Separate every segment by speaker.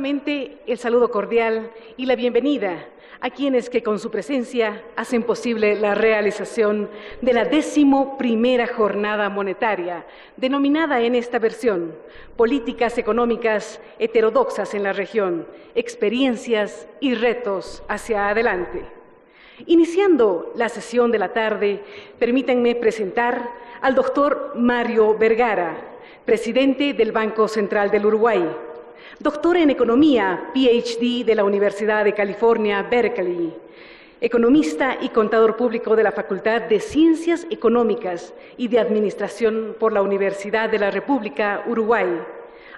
Speaker 1: Nuevamente, el saludo cordial y la bienvenida a quienes que con su presencia hacen posible la realización de la 11ª jornada monetaria, denominada en esta versión Políticas Económicas Heterodoxas en la Región, Experiencias y Retos hacia adelante. Iniciando la sesión de la tarde, permítanme presentar al doctor Mario Vergara, presidente del Banco Central del Uruguay, doctor en Economía, PhD de la Universidad de California, Berkeley, economista y contador público de la Facultad de Ciencias Económicas y de Administración por la Universidad de la República Uruguay.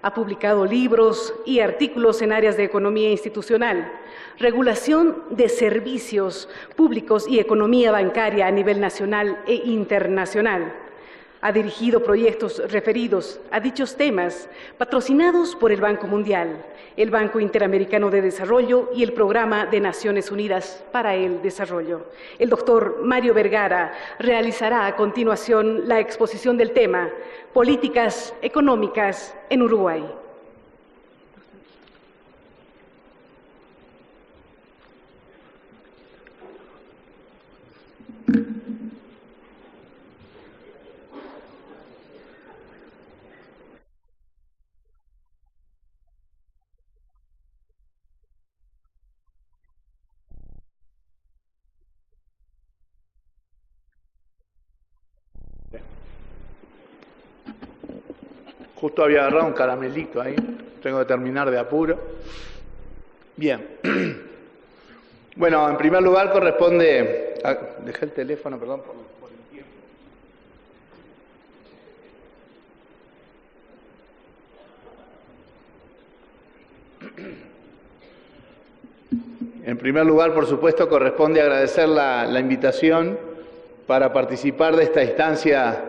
Speaker 1: Ha publicado libros y artículos en áreas de economía institucional, regulación de servicios públicos y economía bancaria a nivel nacional e internacional. Ha dirigido proyectos referidos a dichos temas, patrocinados por el Banco Mundial, el Banco Interamericano de Desarrollo y el Programa de Naciones Unidas para el Desarrollo. El doctor Mario Vergara realizará a continuación la exposición del tema Políticas Económicas en Uruguay.
Speaker 2: Justo había agarrado un caramelito ahí, tengo que terminar de apuro. Bien. Bueno, en primer lugar corresponde... Dejé el teléfono, perdón, por el tiempo. En primer lugar, por supuesto, corresponde agradecer la invitación para participar de esta instancia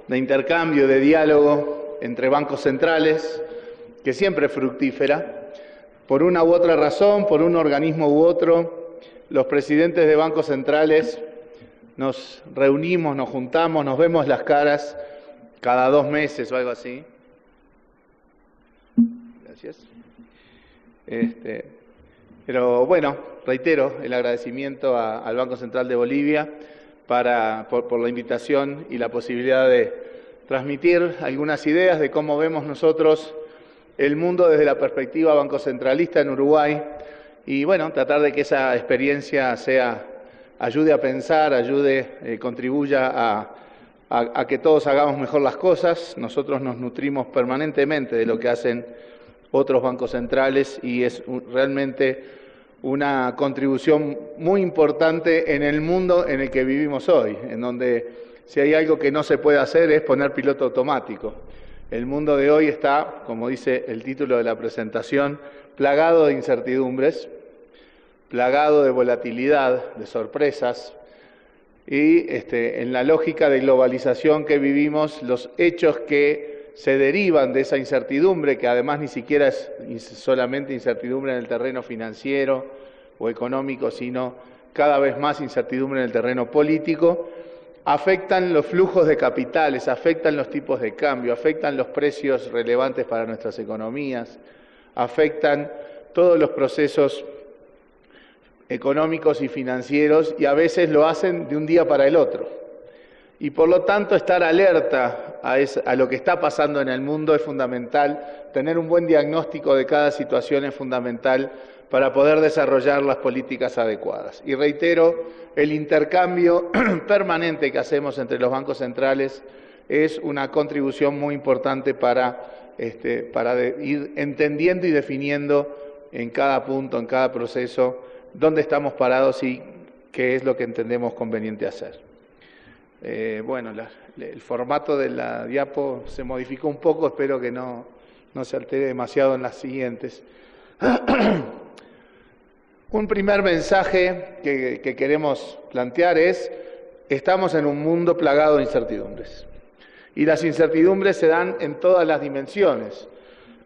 Speaker 2: de intercambio, de diálogo entre bancos centrales, que siempre es fructífera. Por una u otra razón, por un organismo u otro, los presidentes de bancos centrales nos reunimos, nos juntamos, nos vemos las caras cada 2 meses o algo así. Gracias. Pero bueno, reitero el agradecimiento al Banco Central de Bolivia por la invitación y la posibilidad de transmitir algunas ideas de cómo vemos nosotros el mundo desde la perspectiva bancocentralista en Uruguay y bueno, tratar de que esa experiencia ayude a pensar, contribuya a que todos hagamos mejor las cosas. Nosotros nos nutrimos permanentemente de lo que hacen otros bancos centrales y es realmente una contribución muy importante en el mundo en el que vivimos hoy, en donde si hay algo que no se puede hacer es poner piloto automático. El mundo de hoy está, como dice el título de la presentación, plagado de incertidumbres, plagado de volatilidad, de sorpresas, y en la lógica de globalización que vivimos, los hechos que se derivan de esa incertidumbre, que además ni siquiera es solamente incertidumbre en el terreno financiero o económico, sino cada vez más incertidumbre en el terreno político, afectan los flujos de capitales, afectan los tipos de cambio, afectan los precios relevantes para nuestras economías, afectan todos los procesos económicos y financieros y a veces lo hacen de un día para el otro. Y por lo tanto estar alerta a lo que está pasando en el mundo es fundamental, tener un buen diagnóstico de cada situación es fundamental para poder desarrollar las políticas adecuadas. Y reitero, el intercambio permanente que hacemos entre los bancos centrales es una contribución muy importante para ir entendiendo y definiendo en cada punto, en cada proceso, dónde estamos parados y qué es lo que entendemos conveniente hacer. Bueno, el formato de la diapo se modificó un poco, espero que no se altere demasiado en las siguientes. Un primer mensaje que queremos plantear es: estamos en un mundo plagado de incertidumbres. Y las incertidumbres se dan en todas las dimensiones,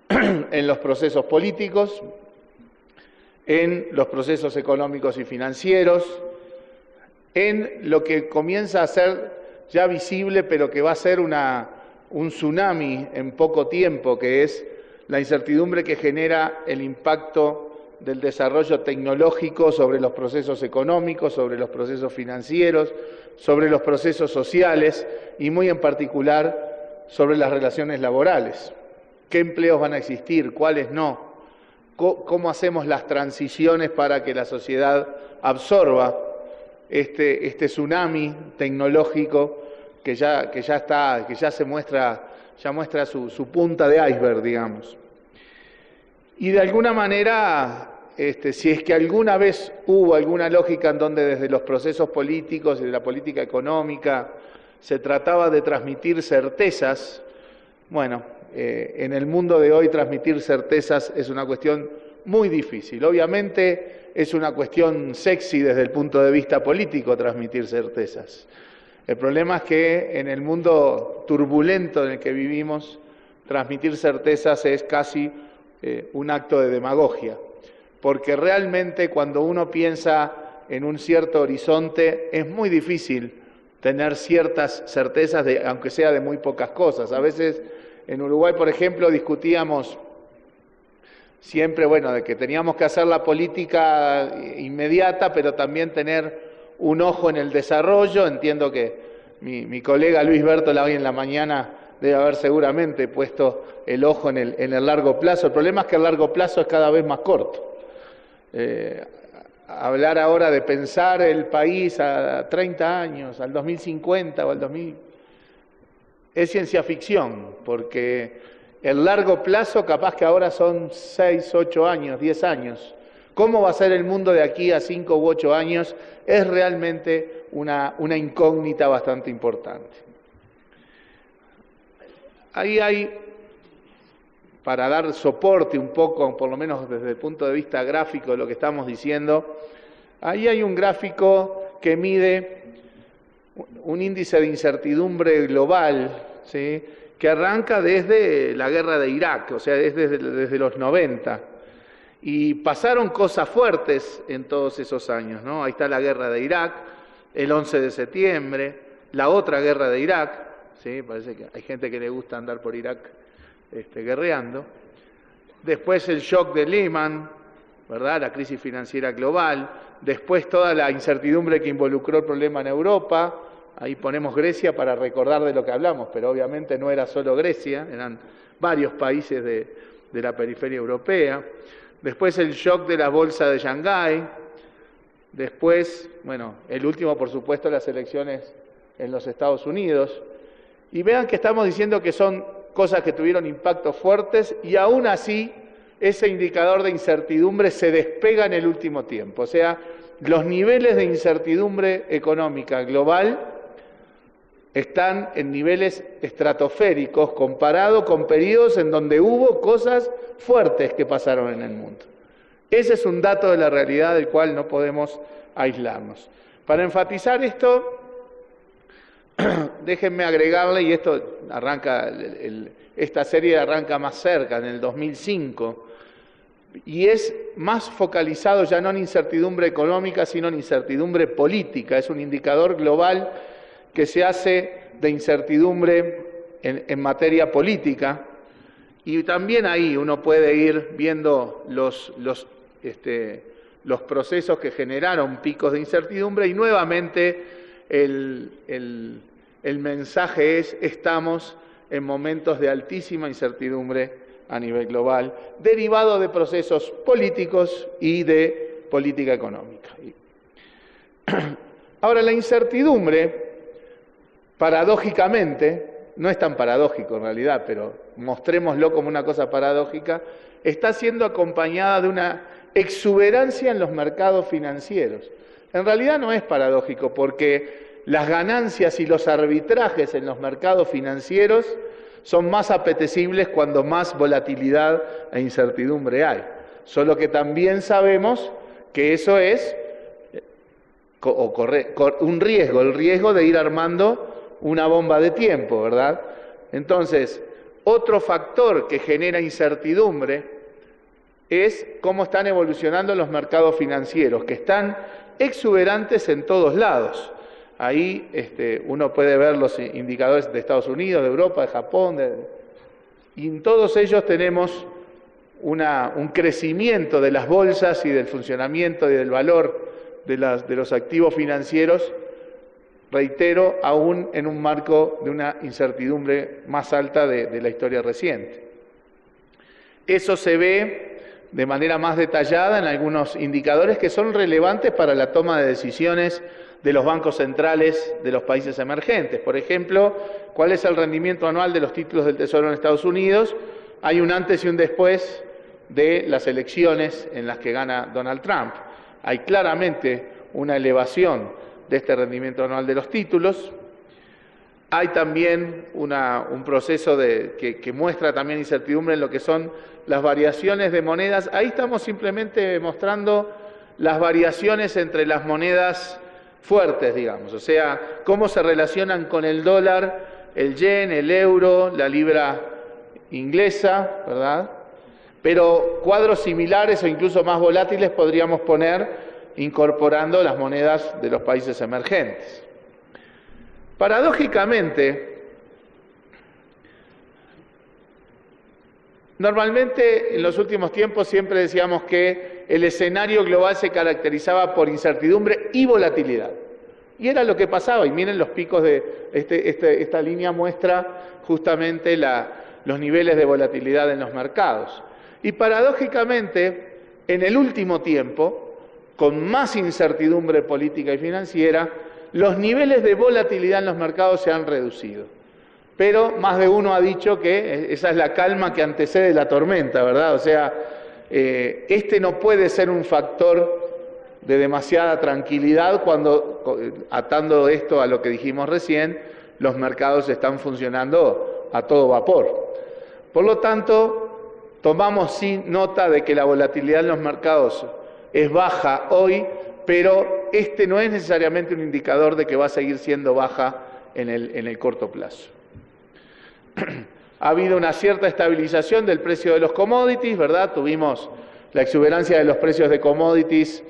Speaker 2: en los procesos políticos, en los procesos económicos y financieros, en lo que comienza a ser ya visible, pero que va a ser un tsunami en poco tiempo, que es la incertidumbre que genera el impacto del desarrollo tecnológico sobre los procesos económicos, sobre los procesos financieros, sobre los procesos sociales y muy en particular sobre las relaciones laborales. ¿Qué empleos van a existir? ¿Cuáles no? ¿Cómo hacemos las transiciones para que la sociedad absorba este tsunami tecnológico que ya muestra su punta de iceberg, digamos? Y de alguna manera, si es que alguna vez hubo alguna lógica en donde desde los procesos políticos y de la política económica se trataba de transmitir certezas, bueno, en el mundo de hoy transmitir certezas es una cuestión muy difícil. Obviamente es una cuestión sexy desde el punto de vista político transmitir certezas. El problema es que en el mundo turbulento en el que vivimos, transmitir certezas es casi un acto de demagogia, porque realmente cuando uno piensa en un cierto horizonte es muy difícil tener ciertas certezas, aunque sea de muy pocas cosas. A veces en Uruguay, por ejemplo, discutíamos siempre, de que teníamos que hacer la política inmediata, pero también tener un ojo en el desarrollo. Entiendo que mi colega Luis Bertola hoy en la mañana debe haber seguramente puesto el ojo en el largo plazo. El problema es que el largo plazo es cada vez más corto. Hablar ahora de pensar el país a 30 años, al 2050 o al 2000, es ciencia ficción, porque el largo plazo capaz que ahora son 6, 8 años, 10 años. ¿Cómo va a ser el mundo de aquí a 5 u 8 años? Es realmente una incógnita bastante importante. Ahí hay, para dar soporte un poco, por lo menos desde el punto de vista gráfico de lo que estamos diciendo, ahí hay un gráfico que mide un índice de incertidumbre global, ¿sí?, que arranca desde la guerra de Irak, o sea, desde los 90. Y pasaron cosas fuertes en todos esos años, ¿no? Ahí está la guerra de Irak, el 11 de septiembre, la otra guerra de Irak, ¿sí? Parece que hay gente que le gusta andar por Irak guerreando. Después el shock de Lehman, ¿verdad?, la crisis financiera global. Después toda la incertidumbre que involucró el problema en Europa. Ahí ponemos Grecia para recordar de lo que hablamos, pero obviamente no era solo Grecia, eran varios países de la periferia europea. Después el shock de la bolsa de Shanghái. Después, el último, por supuesto, las elecciones en los Estados Unidos. Y vean que estamos diciendo que son cosas que tuvieron impactos fuertes y aún así ese indicador de incertidumbre se despega en el último tiempo. O sea, los niveles de incertidumbre económica global están en niveles estratosféricos comparado con periodos en donde hubo cosas fuertes que pasaron en el mundo. Ese es un dato de la realidad del cual no podemos aislarnos. Para enfatizar esto, déjenme agregarle, y esto arranca, esta serie arranca más cerca, en el 2005, y es más focalizado ya no en incertidumbre económica, sino en incertidumbre política. Es un indicador global que se hace de incertidumbre en materia política, y también ahí uno puede ir viendo los procesos que generaron picos de incertidumbre, y nuevamente el mensaje es: estamos en momentos de altísima incertidumbre a nivel global, derivado de procesos políticos y de política económica. Ahora, la incertidumbre, paradójicamente, no es tan paradójico en realidad, pero mostrémoslo como una cosa paradójica, está siendo acompañada de una exuberancia en los mercados financieros. En realidad no es paradójico, porque las ganancias y los arbitrajes en los mercados financieros son más apetecibles cuando más volatilidad e incertidumbre hay. Solo que también sabemos que eso es un riesgo, el riesgo de ir armando una bomba de tiempo, ¿verdad? Entonces, otro factor que genera incertidumbre es cómo están evolucionando los mercados financieros, que están exuberantes en todos lados. Ahí uno puede ver los indicadores de Estados Unidos, de Europa, de Japón, y en todos ellos tenemos un crecimiento de las bolsas y del funcionamiento y del valor de los activos financieros, reitero, aún en un marco de una incertidumbre más alta de la historia reciente. Eso se ve de manera más detallada en algunos indicadores que son relevantes para la toma de decisiones de los bancos centrales de los países emergentes. Por ejemplo, ¿cuál es el rendimiento anual de los títulos del Tesoro en Estados Unidos? Hay un antes y un después de las elecciones en las que gana Donald Trump. Hay claramente una elevación de este rendimiento anual de los títulos. Hay también un proceso que muestra también incertidumbre en lo que son las variaciones de monedas. Ahí estamos simplemente mostrando las variaciones entre las monedas fuertes, digamos, o sea, cómo se relacionan con el dólar, el yen, el euro, la libra inglesa, ¿verdad? Pero cuadros similares o incluso más volátiles podríamos poner incorporando las monedas de los países emergentes. Paradójicamente, normalmente en los últimos tiempos siempre decíamos que el escenario global se caracterizaba por incertidumbre y volatilidad. Y era lo que pasaba, y miren los picos de esta línea muestra justamente los niveles de volatilidad en los mercados. Y paradójicamente, en el último tiempo, con más incertidumbre política y financiera, los niveles de volatilidad en los mercados se han reducido. Pero más de uno ha dicho que esa es la calma que antecede la tormenta, ¿verdad? O sea, este no puede ser un factor de demasiada tranquilidad cuando, atando esto a lo que dijimos recién, los mercados están funcionando a todo vapor. Por lo tanto, tomamos sí nota de que la volatilidad en los mercados es baja hoy, pero este no es necesariamente un indicador de que va a seguir siendo baja en el corto plazo. Ha habido una cierta estabilización del precio de los commodities, ¿verdad? Tuvimos la exuberancia de los precios de commodities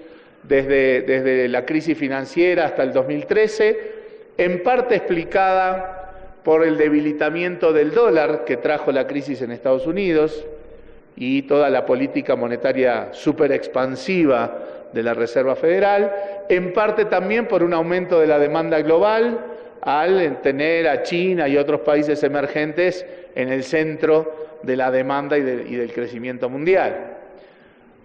Speaker 2: desde la crisis financiera hasta el 2013, en parte explicada por el debilitamiento del dólar que trajo la crisis en Estados Unidos y toda la política monetaria súper expansiva de la Reserva Federal, en parte también por un aumento de la demanda global al tener a China y otros países emergentes en el centro de la demanda y del crecimiento mundial.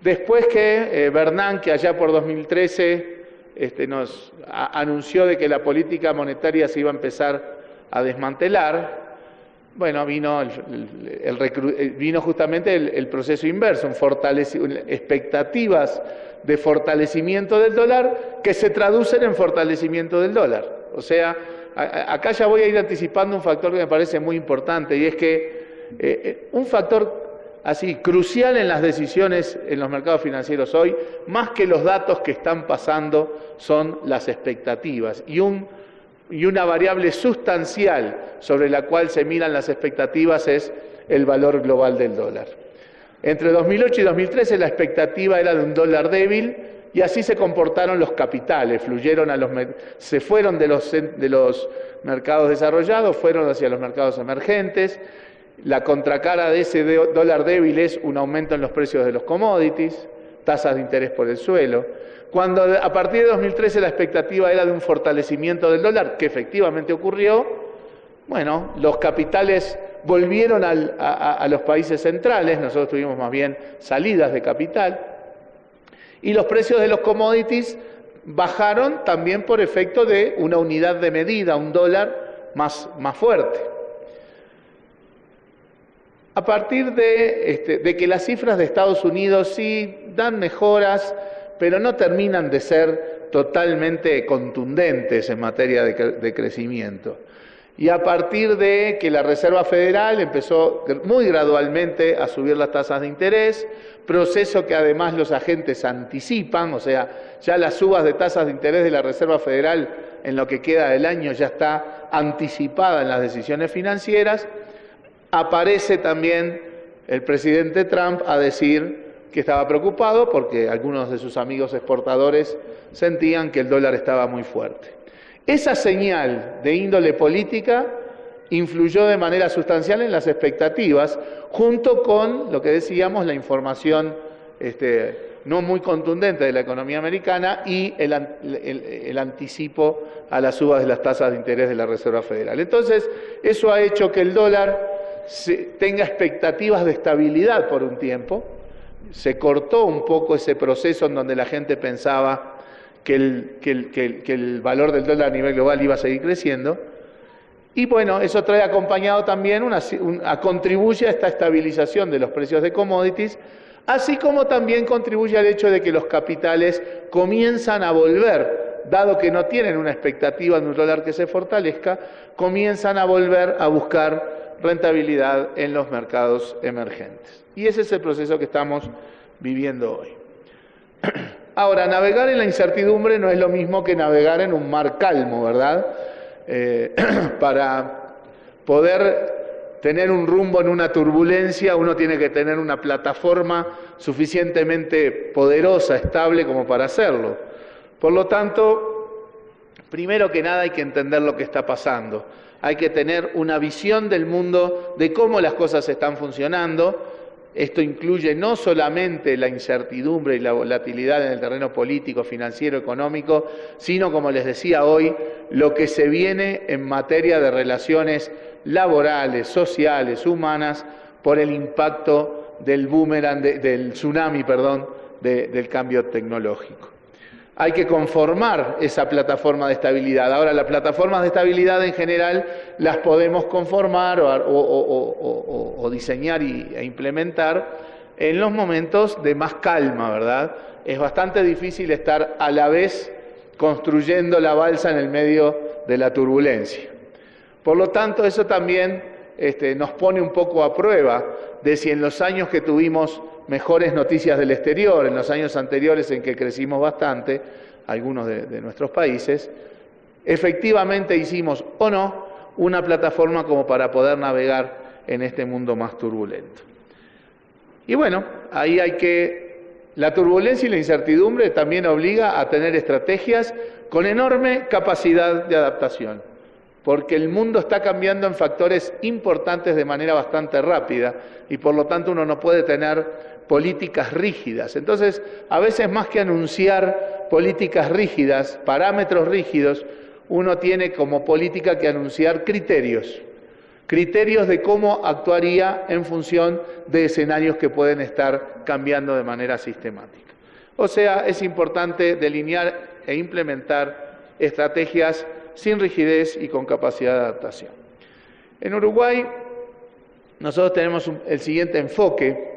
Speaker 2: Después que Bernanke, allá por 2013, nos anunció de que la política monetaria se iba a empezar a desmantelar, bueno, vino justamente el proceso inverso, expectativas de fortalecimiento del dólar que se traducen en fortalecimiento del dólar. O sea, acá ya voy a ir anticipando un factor que me parece muy importante, y es que un factor así crucial en las decisiones en los mercados financieros hoy, más que los datos que están pasando, son las expectativas. Y una variable sustancial sobre la cual se miran las expectativas es el valor global del dólar. Entre 2008 y 2013 la expectativa era de un dólar débil, y así se comportaron los capitales, se fueron de los mercados desarrollados, fueron hacia los mercados emergentes. La contracara de ese dólar débil es un aumento en los precios de los commodities, tasas de interés por el suelo. Cuando a partir de 2013 la expectativa era de un fortalecimiento del dólar, que efectivamente ocurrió, bueno, los capitales volvieron a los países centrales, nosotros tuvimos más bien salidas de capital, y los precios de los commodities bajaron también por efecto de una unidad de medida, un dólar más fuerte. A partir de que las cifras de Estados Unidos sí dan mejoras, pero no terminan de ser totalmente contundentes en materia de crecimiento. Y a partir de que la Reserva Federal empezó muy gradualmente a subir las tasas de interés, proceso que además los agentes anticipan, o sea, ya las subas de tasas de interés de la Reserva Federal en lo que queda del año ya está anticipada en las decisiones financieras, aparece también el presidente Trump a decir que estaba preocupado porque algunos de sus amigos exportadores sentían que el dólar estaba muy fuerte. Esa señal de índole política influyó de manera sustancial en las expectativas, junto con lo que decíamos, la información no muy contundente de la economía americana y el anticipo a las subas de las tasas de interés de la Reserva Federal. Entonces, eso ha hecho que el dólar tenga expectativas de estabilidad por un tiempo. Se cortó un poco ese proceso en donde la gente pensaba que el valor del dólar a nivel global iba a seguir creciendo. Y bueno, eso trae acompañado también, contribuye a esta estabilización de los precios de commodities, así como también contribuye al hecho de que los capitales comienzan a volver, dado que no tienen una expectativa de un dólar que se fortalezca, comienzan a volver a buscar rentabilidad en los mercados emergentes. Y ese es el proceso que estamos viviendo hoy. Ahora, navegar en la incertidumbre no es lo mismo que navegar en un mar calmo, ¿verdad? Para poder tener un rumbo en una turbulencia, uno tiene que tener una plataforma suficientemente poderosa, estable, como para hacerlo. Por lo tanto, primero que nada hay que entender lo que está pasando. Hay que tener una visión del mundo, de cómo las cosas están funcionando. Esto incluye no solamente la incertidumbre y la volatilidad en el terreno político, financiero, económico, sino, como les decía hoy, lo que se viene en materia de relaciones laborales, sociales, humanas, por el impacto del boomerang, del tsunami, del cambio tecnológico. Hay que conformar esa plataforma de estabilidad. Ahora, las plataformas de estabilidad en general las podemos conformar o diseñar e implementar en los momentos de más calma, ¿verdad? Es bastante difícil estar a la vez construyendo la balsa en el medio de la turbulencia. Por lo tanto, eso también nos pone un poco a prueba de si en los años que tuvimos mejores noticias del exterior, en los años anteriores en que crecimos bastante, algunos de nuestros países, efectivamente hicimos o no una plataforma como para poder navegar en este mundo más turbulento. Y bueno, ahí la turbulencia y la incertidumbre también obliga a tener estrategias con enorme capacidad de adaptación, porque el mundo está cambiando en factores importantes de manera bastante rápida y por lo tanto uno no puede tener políticas rígidas. Entonces, a veces más que anunciar políticas rígidas, parámetros rígidos, uno tiene como política que anunciar criterios de cómo actuaría en función de escenarios que pueden estar cambiando de manera sistemática. O sea, es importante delinear e implementar estrategias sin rigidez y con capacidad de adaptación. En Uruguay, nosotros tenemos el siguiente enfoque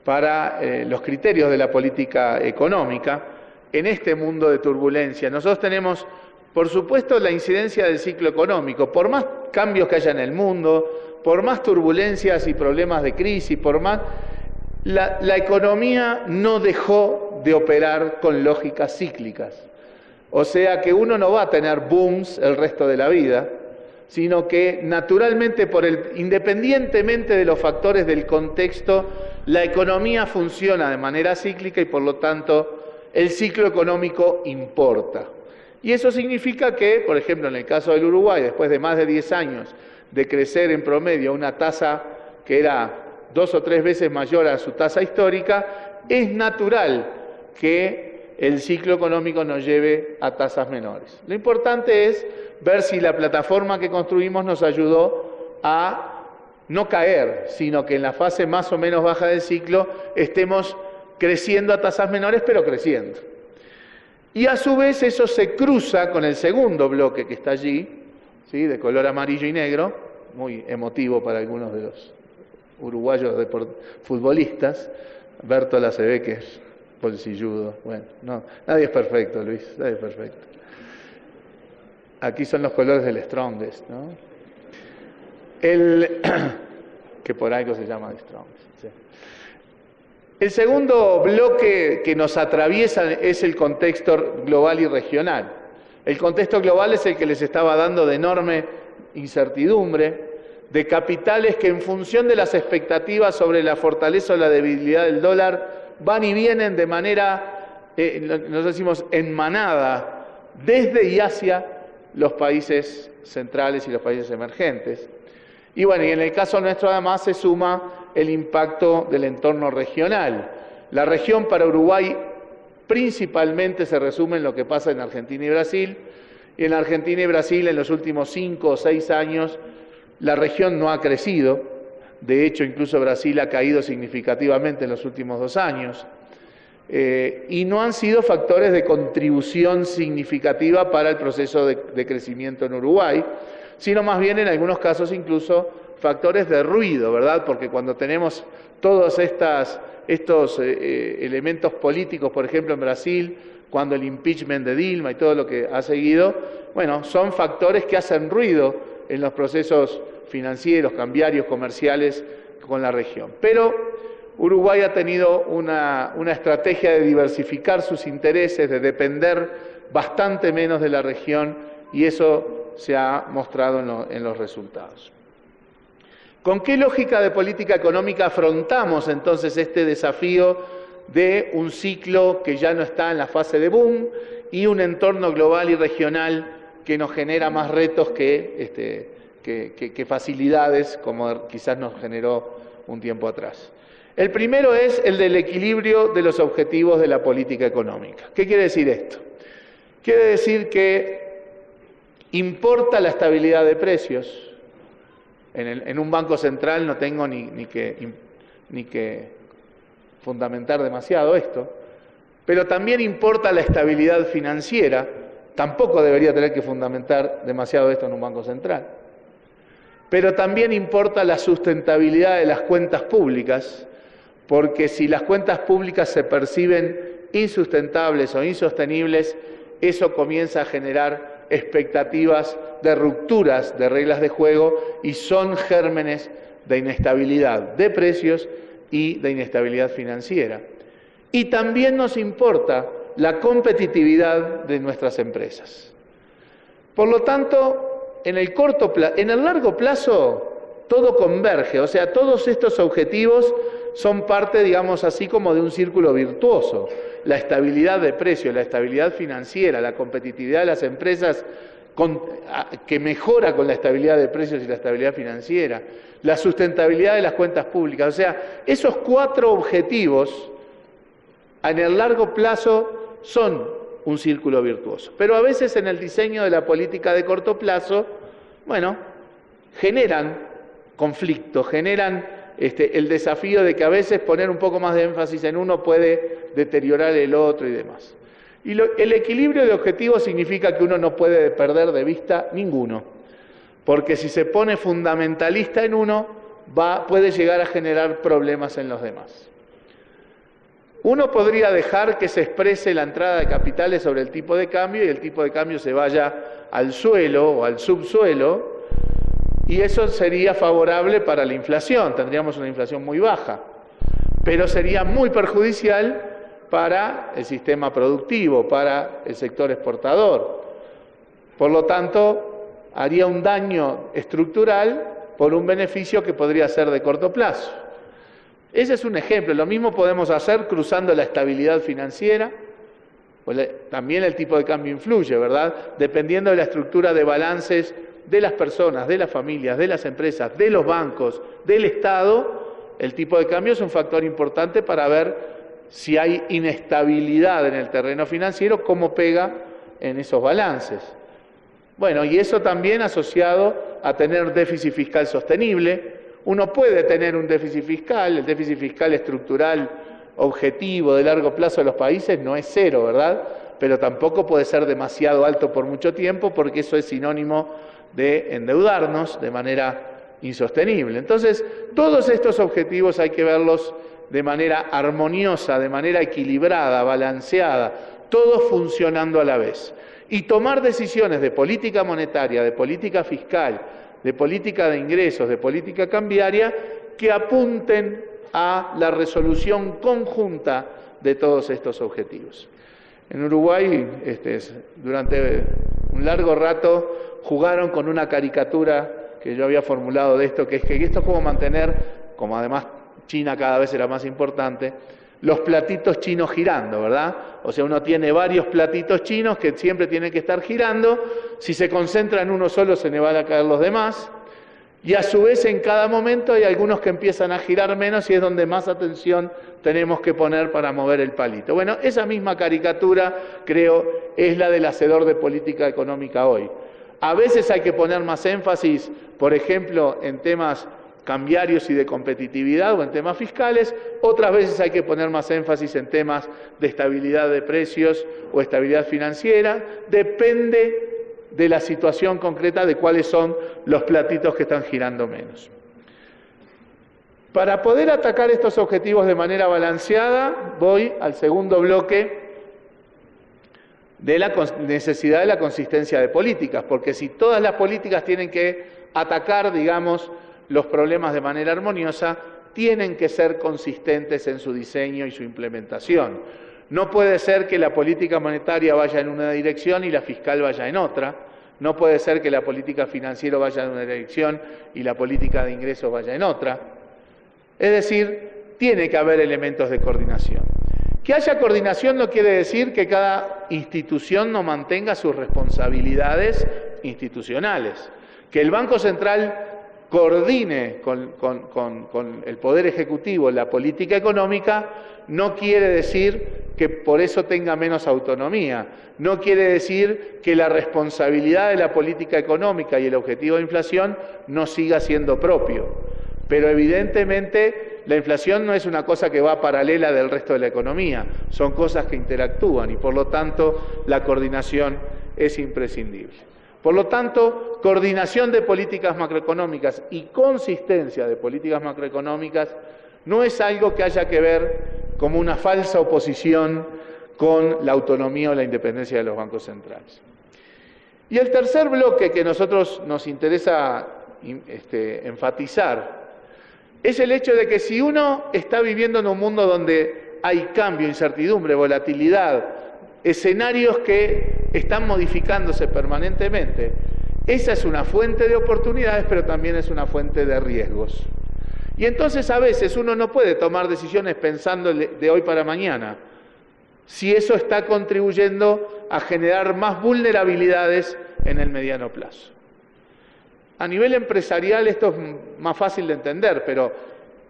Speaker 2: para los criterios de la política económica en este mundo de turbulencia. Nosotros tenemos, por supuesto, la incidencia del ciclo económico. Por más cambios que haya en el mundo, por más turbulencias y problemas de crisis, la economía no dejó de operar con lógicas cíclicas. O sea que uno no va a tener booms el resto de la vida, sino que naturalmente, independientemente de los factores del contexto, la economía funciona de manera cíclica y por lo tanto el ciclo económico importa. Y eso significa que, por ejemplo, en el caso del Uruguay, después de más de 10 años de crecer en promedio a una tasa que era 2 o 3 veces mayor a su tasa histórica, es natural que el ciclo económico nos lleve a tasas menores. Lo importante es ver si la plataforma que construimos nos ayudó a no caer, sino que en la fase más o menos baja del ciclo estemos creciendo a tasas menores, pero creciendo. Y a su vez eso se cruza con el segundo bloque que está allí, ¿sí?, de color amarillo y negro, muy emotivo para algunos de los uruguayos futbolistas. Bértola se ve que es bolsilludo. Bueno, no, nadie es perfecto, Luis, nadie es perfecto. Aquí son los colores del Strongest, ¿no? Que por algo se llama Strongest. Sí. El segundo bloque que nos atraviesa es el contexto global y regional. El contexto global es el que les estaba dando de enorme incertidumbre, de capitales que en función de las expectativas sobre la fortaleza o la debilidad del dólar van y vienen de manera, nos decimos, en manada, desde y hacia los países centrales y los países emergentes. Y bueno, y en el caso nuestro además se suma el impacto del entorno regional. La región para Uruguay principalmente se resume en lo que pasa en Argentina y Brasil, y en Argentina y Brasil en los últimos 5 o 6 años la región no ha crecido, de hecho incluso Brasil ha caído significativamente en los últimos 2 años, y no han sido factores de contribución significativa para el proceso de crecimiento en Uruguay, sino más bien en algunos casos incluso factores de ruido, ¿verdad? Porque cuando tenemos todos estos elementos políticos, por ejemplo en Brasil, cuando el impeachment de Dilma y todo lo que ha seguido, bueno, son factores que hacen ruido en los procesos financieros, cambiarios, comerciales con la región. Pero Uruguay ha tenido una estrategia de diversificar sus intereses, de depender bastante menos de la región, y eso se ha mostrado en los resultados. ¿Con qué lógica de política económica afrontamos entonces este desafío de un ciclo que ya no está en la fase de boom y un entorno global y regional que nos genera más retos que facilidades, como quizás nos generó un tiempo atrás? El primero es el del equilibrio de los objetivos de la política económica. ¿Qué quiere decir esto? Quiere decir que importa la estabilidad de precios. En un banco central no tengo ni que fundamentar demasiado esto, pero también importa la estabilidad financiera, tampoco debería tener que fundamentar demasiado esto en un banco central, pero también importa la sustentabilidad de las cuentas públicas, porque si las cuentas públicas se perciben insustentables o insostenibles, eso comienza a generar expectativas de rupturas de reglas de juego y son gérmenes de inestabilidad de precios y de inestabilidad financiera. Y también nos importa la competitividad de nuestras empresas. Por lo tanto, en el largo plazo todo converge, o sea, todos estos objetivos son parte, digamos así, como de un círculo virtuoso. La estabilidad de precios, la estabilidad financiera, la competitividad de las empresas que mejora con la estabilidad de precios y la estabilidad financiera, la sustentabilidad de las cuentas públicas. O sea, esos 4 objetivos en el largo plazo son un círculo virtuoso. Pero a veces en el diseño de la política de corto plazo, bueno, generan conflicto, generan el desafío de que a veces poner un poco más de énfasis en uno puede deteriorar el otro y demás. Y el equilibrio de objetivos significa que uno no puede perder de vista ninguno, porque si se pone fundamentalista en uno, puede llegar a generar problemas en los demás. Uno podría dejar que se exprese la entrada de capitales sobre el tipo de cambio y el tipo de cambio se vaya al suelo o al subsuelo, y eso sería favorable para la inflación, tendríamos una inflación muy baja, pero sería muy perjudicial para el sistema productivo, para el sector exportador. Por lo tanto, haría un daño estructural por un beneficio que podría ser de corto plazo. Ese es un ejemplo. Lo mismo podemos hacer cruzando la estabilidad financiera. Pues también el tipo de cambio influye, ¿verdad? Dependiendo de la estructura de balances de las personas, de las familias, de las empresas, de los bancos, del Estado, el tipo de cambio es un factor importante para ver si hay inestabilidad en el terreno financiero, cómo pega en esos balances. Bueno, y eso también asociado a tener déficit fiscal sostenible. Uno puede tener un déficit fiscal, el déficit fiscal estructural objetivo de largo plazo de los países no es 0, ¿verdad? Pero tampoco puede ser demasiado alto por mucho tiempo, porque eso es sinónimo de endeudarnos de manera insostenible. Entonces, todos estos objetivos hay que verlos de manera armoniosa, de manera equilibrada, balanceada, todos funcionando a la vez. Y tomar decisiones de política monetaria, de política fiscal, de política de ingresos, de política cambiaria, que apunten a la resolución conjunta de todos estos objetivos. En Uruguay, durante un largo rato, jugaron con una caricatura que yo había formulado de esto, que es que esto es como mantener, como además China cada vez era más importante, los platitos chinos girando, ¿verdad? O sea, uno tiene varios platitos chinos que siempre tienen que estar girando. Si se concentra en uno solo, se le van a caer los demás. Y a su vez, en cada momento hay algunos que empiezan a girar menos y es donde más atención tenemos que poner para mover el palito. Bueno, esa misma caricatura, creo, es la del hacedor de política económica hoy. A veces hay que poner más énfasis, por ejemplo, en temas cambiarios y de competitividad o en temas fiscales, otras veces hay que poner más énfasis en temas de estabilidad de precios o estabilidad financiera, depende de la situación concreta de cuáles son los platitos que están girando menos. Para poder atacar estos objetivos de manera balanceada, voy al segundo bloque de la necesidad de la consistencia de políticas, porque si todas las políticas tienen que atacar, digamos, los problemas de manera armoniosa, tienen que ser consistentes en su diseño y su implementación. No puede ser que la política monetaria vaya en una dirección y la fiscal vaya en otra. No puede ser que la política financiera vaya en una dirección y la política de ingresos vaya en otra. Es decir, tiene que haber elementos de coordinación. Que haya coordinación no quiere decir que cada institución no mantenga sus responsabilidades institucionales. Que el Banco Central coordine con el Poder Ejecutivo la política económica no quiere decir que por eso tenga menos autonomía, no quiere decir que la responsabilidad de la política económica y el objetivo de inflación no siga siendo propio. Pero evidentemente la inflación no es una cosa que va paralela del resto de la economía, son cosas que interactúan y por lo tanto la coordinación es imprescindible. Por lo tanto, coordinación de políticas macroeconómicas y consistencia de políticas macroeconómicas no es algo que haya que ver como una falsa oposición con la autonomía o la independencia de los bancos centrales. Y el tercer bloque que a nosotros nos interesa enfatizar es el hecho de que si uno está viviendo en un mundo donde hay cambio, incertidumbre, volatilidad, escenarios que están modificándose permanentemente, esa es una fuente de oportunidades, pero también es una fuente de riesgos. Y entonces a veces uno no puede tomar decisiones pensando de hoy para mañana, si eso está contribuyendo a generar más vulnerabilidades en el mediano plazo. A nivel empresarial esto es más fácil de entender, pero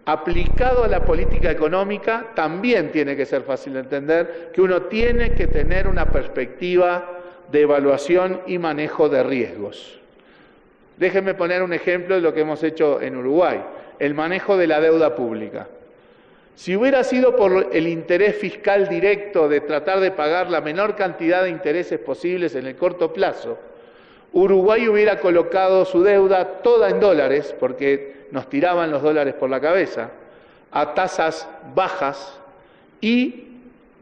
Speaker 2: aplicado a la política económica también tiene que ser fácil de entender que uno tiene que tener una perspectiva de evaluación y manejo de riesgos. Déjenme poner un ejemplo de lo que hemos hecho en Uruguay, el manejo de la deuda pública. Si hubiera sido por el interés fiscal directo de tratar de pagar la menor cantidad de intereses posibles en el corto plazo, Uruguay hubiera colocado su deuda toda en dólares, porque nos tiraban los dólares por la cabeza, a tasas bajas y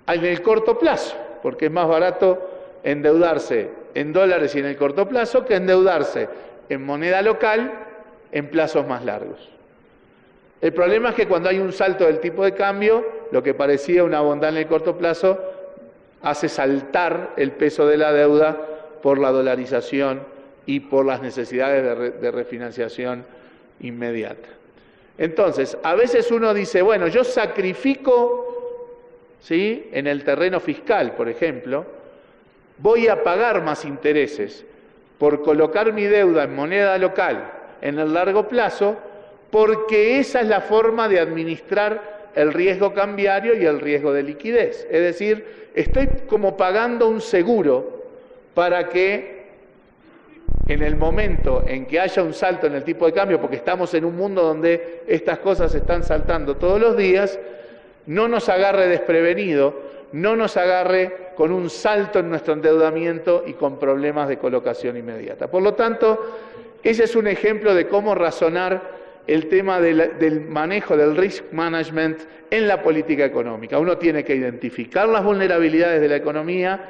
Speaker 2: en el corto plazo, porque es más barato endeudarse en dólares y en el corto plazo que endeudarse en moneda local en plazos más largos. El problema es que cuando hay un salto del tipo de cambio, lo que parecía una bondad en el corto plazo hace saltar el peso de la deuda por la dolarización y por las necesidades de refinanciación inmediata. Entonces, a veces uno dice, bueno, yo sacrifico, ¿sí?, en el terreno fiscal, por ejemplo, voy a pagar más intereses por colocar mi deuda en moneda local en el largo plazo, porque esa es la forma de administrar el riesgo cambiario y el riesgo de liquidez. Es decir, estoy como pagando un seguro para que en el momento en que haya un salto en el tipo de cambio, porque estamos en un mundo donde estas cosas están saltando todos los días, no nos agarre desprevenido, no nos agarre con un salto en nuestro endeudamiento y con problemas de colocación inmediata. Por lo tanto, ese es un ejemplo de cómo razonar el tema del manejo del risk management en la política económica. Uno tiene que identificar las vulnerabilidades de la economía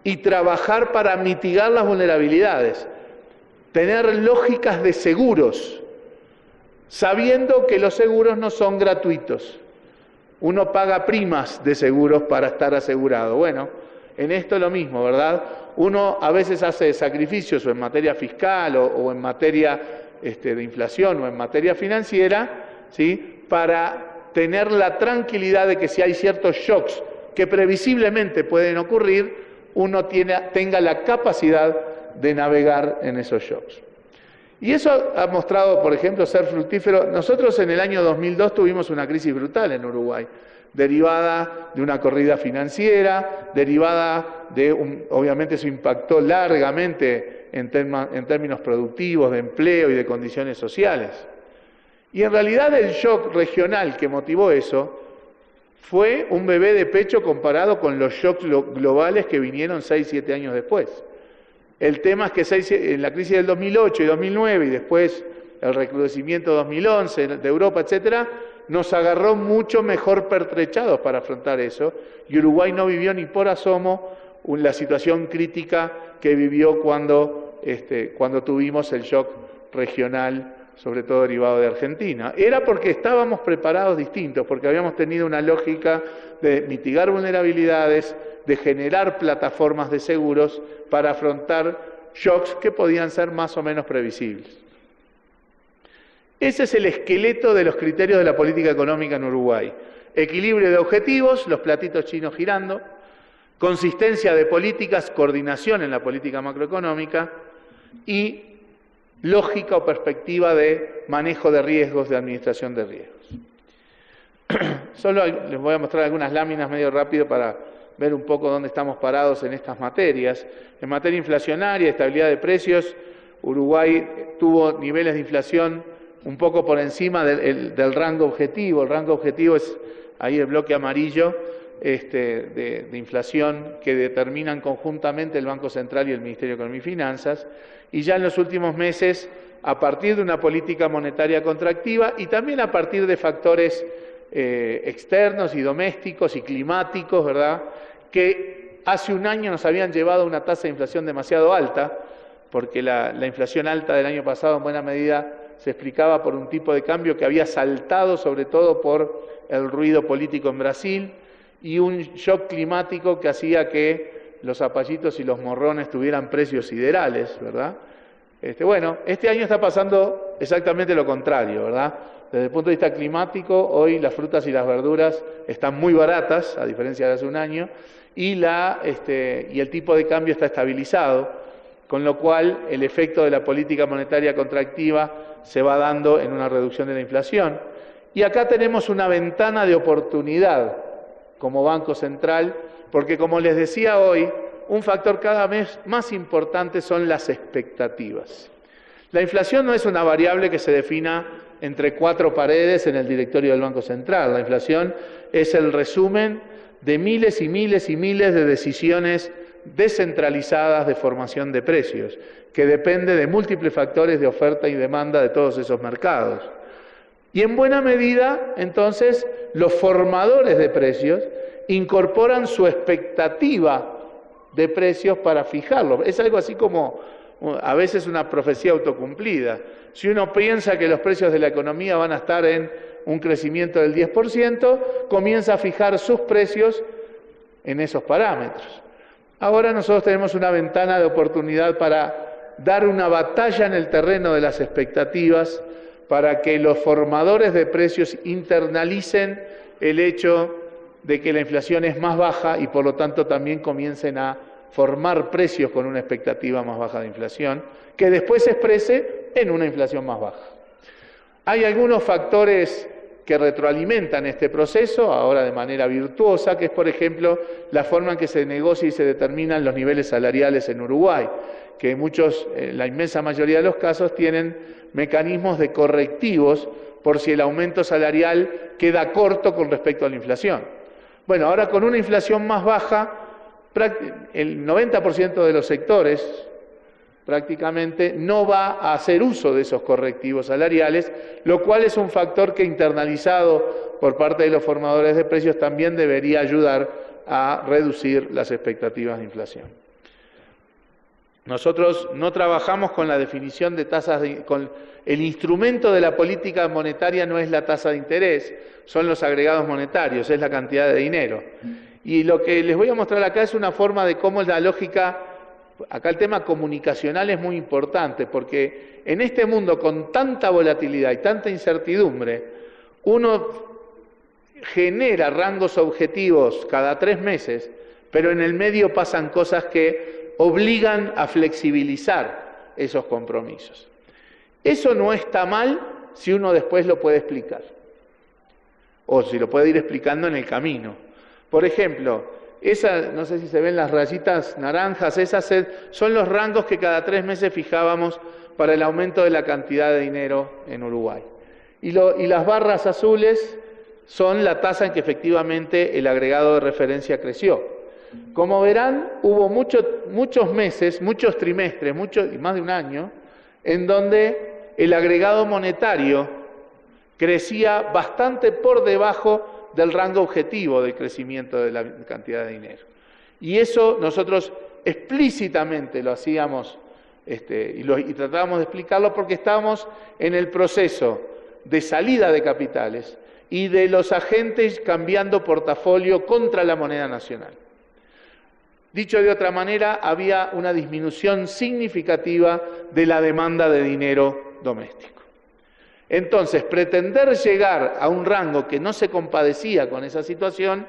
Speaker 2: y trabajar para mitigar las vulnerabilidades. Tener lógicas de seguros, sabiendo que los seguros no son gratuitos. Uno paga primas de seguros para estar asegurado. Bueno, en esto es lo mismo, ¿verdad? Uno a veces hace sacrificios o en materia fiscal o en materia de inflación o en materia financiera, ¿sí?, para tener la tranquilidad de que si hay ciertos shocks que previsiblemente pueden ocurrir, uno tenga la capacidad de navegar en esos shocks. Y eso ha mostrado, por ejemplo, ser fructífero. Nosotros en el año 2002 tuvimos una crisis brutal en Uruguay, derivada de una corrida financiera, derivada de, obviamente eso impactó largamente en términos productivos, de empleo y de condiciones sociales. Y en realidad el shock regional que motivó eso fue un bebé de pecho comparado con los shocks globales que vinieron 6, 7 años después. El tema es que en la crisis del 2008 y 2009 y después el recrudecimiento de 2011 de Europa, etcétera, nos agarró mucho mejor pertrechados para afrontar eso, y Uruguay no vivió ni por asomo la situación crítica que vivió cuando tuvimos el shock regional, sobre todo derivado de Argentina. Era porque estábamos preparados distintos, porque habíamos tenido una lógica de mitigar vulnerabilidades, de generar plataformas de seguros para afrontar shocks que podían ser más o menos previsibles. Ese es el esqueleto de los criterios de la política económica en Uruguay. Equilibrio de objetivos, los platitos chinos girando, consistencia de políticas, coordinación en la política macroeconómica y lógica o perspectiva de manejo de riesgos, de administración de riesgos. Solo les voy a mostrar algunas láminas medio rápido para ver un poco dónde estamos parados en estas materias. En materia inflacionaria, estabilidad de precios, Uruguay tuvo niveles de inflación un poco por encima del rango objetivo. El rango objetivo es ahí el bloque amarillo de inflación que determinan conjuntamente el Banco Central y el Ministerio de Economía y Finanzas. Y ya en los últimos meses, a partir de una política monetaria contractiva y también a partir de factores externos y domésticos y climáticos, ¿verdad?, que hace un año nos habían llevado a una tasa de inflación demasiado alta, porque la inflación alta del año pasado en buena medida se explicaba por un tipo de cambio que había saltado sobre todo por el ruido político en Brasil y un shock climático que hacía que los zapallitos y los morrones tuvieran precios siderales, ¿verdad? Bueno, este año está pasando exactamente lo contrario, ¿verdad? Desde el punto de vista climático, hoy las frutas y las verduras están muy baratas, a diferencia de hace un año, y el tipo de cambio está estabilizado, con lo cual el efecto de la política monetaria contractiva se va dando en una reducción de la inflación. Y acá tenemos una ventana de oportunidad como Banco Central, porque como les decía hoy, un factor cada vez más importante son las expectativas. La inflación no es una variable que se defina entre 4 paredes en el directorio del Banco Central. La inflación es el resumen de miles y miles y miles de decisiones descentralizadas de formación de precios, que depende de múltiples factores de oferta y demanda de todos esos mercados. Y en buena medida, entonces, los formadores de precios incorporan su expectativa de precios para fijarlos. Es algo así como, a veces, una profecía autocumplida. Si uno piensa que los precios de la economía van a estar en un crecimiento del 10%, comienza a fijar sus precios en esos parámetros. Ahora nosotros tenemos una ventana de oportunidad para dar una batalla en el terreno de las expectativas, para que los formadores de precios internalicen el hecho de que la inflación es más baja y por lo tanto también comiencen a formar precios con una expectativa más baja de inflación, que después se exprese en una inflación más baja. Hay algunos factores que retroalimentan este proceso, ahora de manera virtuosa, que es, por ejemplo, la forma en que se negocia y se determinan los niveles salariales en Uruguay, que la inmensa mayoría de los casos tienen mecanismos de correctivos por si el aumento salarial queda corto con respecto a la inflación. Bueno, ahora con una inflación más baja, el 90% de los sectores prácticamente no va a hacer uso de esos correctivos salariales, lo cual es un factor que internalizado por parte de los formadores de precios también debería ayudar a reducir las expectativas de inflación. Nosotros no trabajamos con la definición de tasas el instrumento de la política monetaria no es la tasa de interés, son los agregados monetarios, es la cantidad de dinero. Y lo que les voy a mostrar acá es una forma de cómo es la lógica. Acá el tema comunicacional es muy importante, porque en este mundo con tanta volatilidad y tanta incertidumbre, uno genera rangos objetivos cada 3 meses, pero en el medio pasan cosas que obligan a flexibilizar esos compromisos. Eso no está mal si uno después lo puede explicar, o si lo puede ir explicando en el camino. Por ejemplo, no sé si se ven las rayitas naranjas, esas son los rangos que cada 3 meses fijábamos para el aumento de la cantidad de dinero en Uruguay. Y las barras azules son la tasa en que efectivamente el agregado de referencia creció. Como verán, hubo muchos meses, muchos trimestres, y más de un año, en donde el agregado monetario crecía bastante por debajo del rango objetivo del crecimiento de la cantidad de dinero. Y eso nosotros explícitamente lo hacíamos y tratábamos de explicarlo porque estábamos en el proceso de salida de capitales y de los agentes cambiando portafolio contra la moneda nacional. Dicho de otra manera, había una disminución significativa de la demanda de dinero doméstico. Entonces, pretender llegar a un rango que no se compadecía con esa situación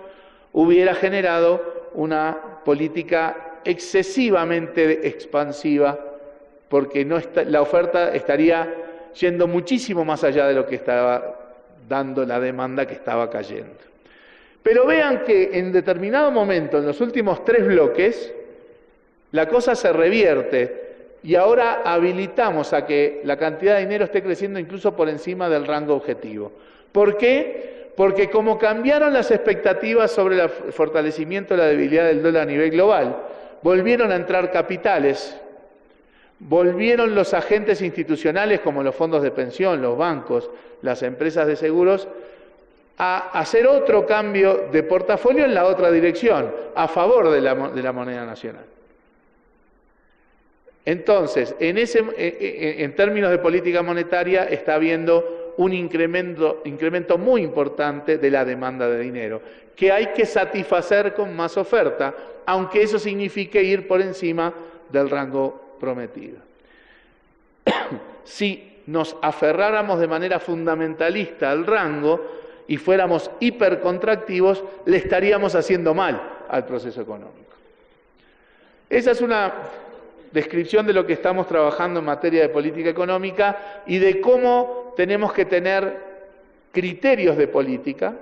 Speaker 2: hubiera generado una política excesivamente expansiva, porque la oferta estaría yendo muchísimo más allá de lo que estaba dando la demanda que estaba cayendo. Pero vean que en determinado momento, en los últimos 3 bloques, la cosa se revierte y ahora habilitamos a que la cantidad de dinero esté creciendo incluso por encima del rango objetivo. ¿Por qué? Porque como cambiaron las expectativas sobre el fortalecimiento de la debilidad del dólar a nivel global, volvieron a entrar capitales, volvieron los agentes institucionales como los fondos de pensión, los bancos, las empresas de seguros, a hacer otro cambio de portafolio en la otra dirección, a favor de la moneda nacional. Entonces, en términos de política monetaria, está habiendo un incremento muy importante de la demanda de dinero, que hay que satisfacer con más oferta, aunque eso signifique ir por encima del rango prometido. Si nos aferráramos de manera fundamentalista al rango y fuéramos hipercontractivos, le estaríamos haciendo mal al proceso económico. Esa es una descripción de lo que estamos trabajando en materia de política económica y de cómo tenemos que tener criterios de política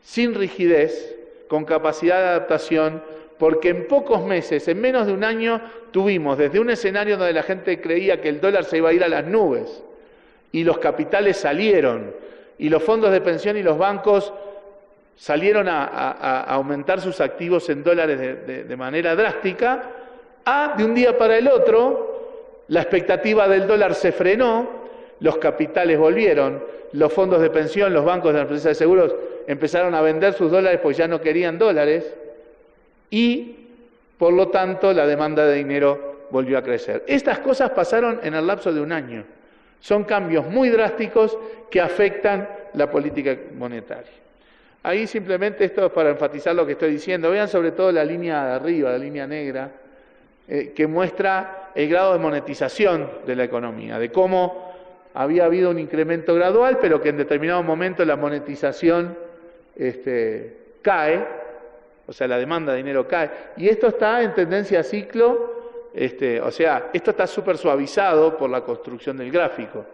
Speaker 2: sin rigidez, con capacidad de adaptación, porque en pocos meses, en menos de un año, tuvimos desde un escenario donde la gente creía que el dólar se iba a ir a las nubes y los capitales salieron y los fondos de pensión y los bancos salieron a aumentar sus activos en dólares de manera drástica, de un día para el otro, la expectativa del dólar se frenó, los capitales volvieron, los fondos de pensión, los bancos de las empresas de seguros empezaron a vender sus dólares porque ya no querían dólares y, por lo tanto, la demanda de dinero volvió a crecer. Estas cosas pasaron en el lapso de un año. Son cambios muy drásticos que afectan la política monetaria. Ahí simplemente esto es para enfatizar lo que estoy diciendo. Vean sobre todo la línea de arriba, la línea negra, que muestra el grado de monetización de la economía, de cómo había habido un incremento gradual, pero que en determinado momento la monetización cae, o sea, la demanda de dinero cae. Y esto está en tendencia a ciclo. O sea, esto está súper suavizado por la construcción del gráfico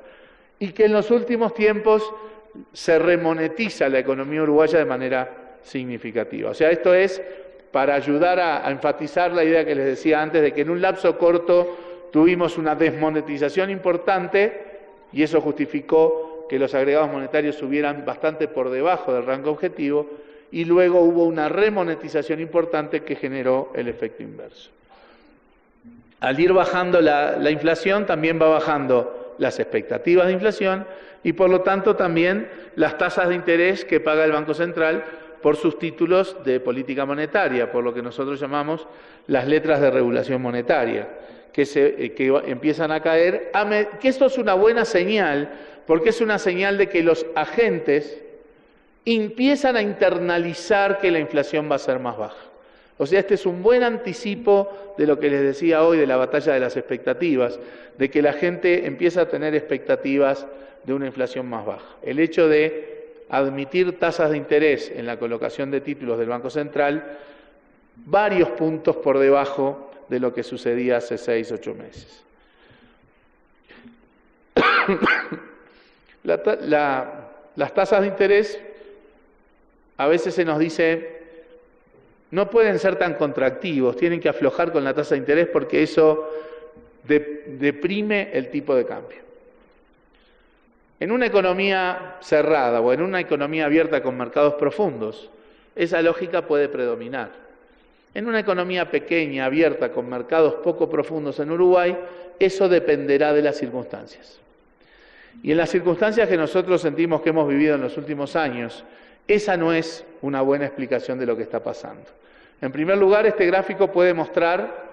Speaker 2: y que en los últimos tiempos se remonetiza la economía uruguaya de manera significativa. O sea, esto es para ayudar a enfatizar la idea que les decía antes de que en un lapso corto tuvimos una desmonetización importante y eso justificó que los agregados monetarios subieran bastante por debajo del rango objetivo y luego hubo una remonetización importante que generó el efecto inverso. Al ir bajando la inflación, también va bajando las expectativas de inflación y por lo tanto también las tasas de interés que paga el Banco Central por sus títulos de política monetaria, por lo que nosotros llamamos las letras de regulación monetaria, que empiezan a caer, que esto es una buena señal, porque es una señal de que los agentes empiezan a internalizar que la inflación va a ser más baja. O sea, este es un buen anticipo de lo que les decía hoy de la batalla de las expectativas, de que la gente empieza a tener expectativas de una inflación más baja. El hecho de admitir tasas de interés en la colocación de títulos del Banco Central varios puntos por debajo de lo que sucedía hace 6 u 8 meses. Las tasas de interés, a veces se nos dice, no pueden ser tan contractivos, tienen que aflojar con la tasa de interés porque eso deprime el tipo de cambio. En una economía cerrada o en una economía abierta con mercados profundos, esa lógica puede predominar. En una economía pequeña, abierta, con mercados poco profundos en Uruguay, eso dependerá de las circunstancias. Y en las circunstancias que nosotros sentimos que hemos vivido en los últimos años, esa no es una buena explicación de lo que está pasando. En primer lugar, este gráfico puede mostrar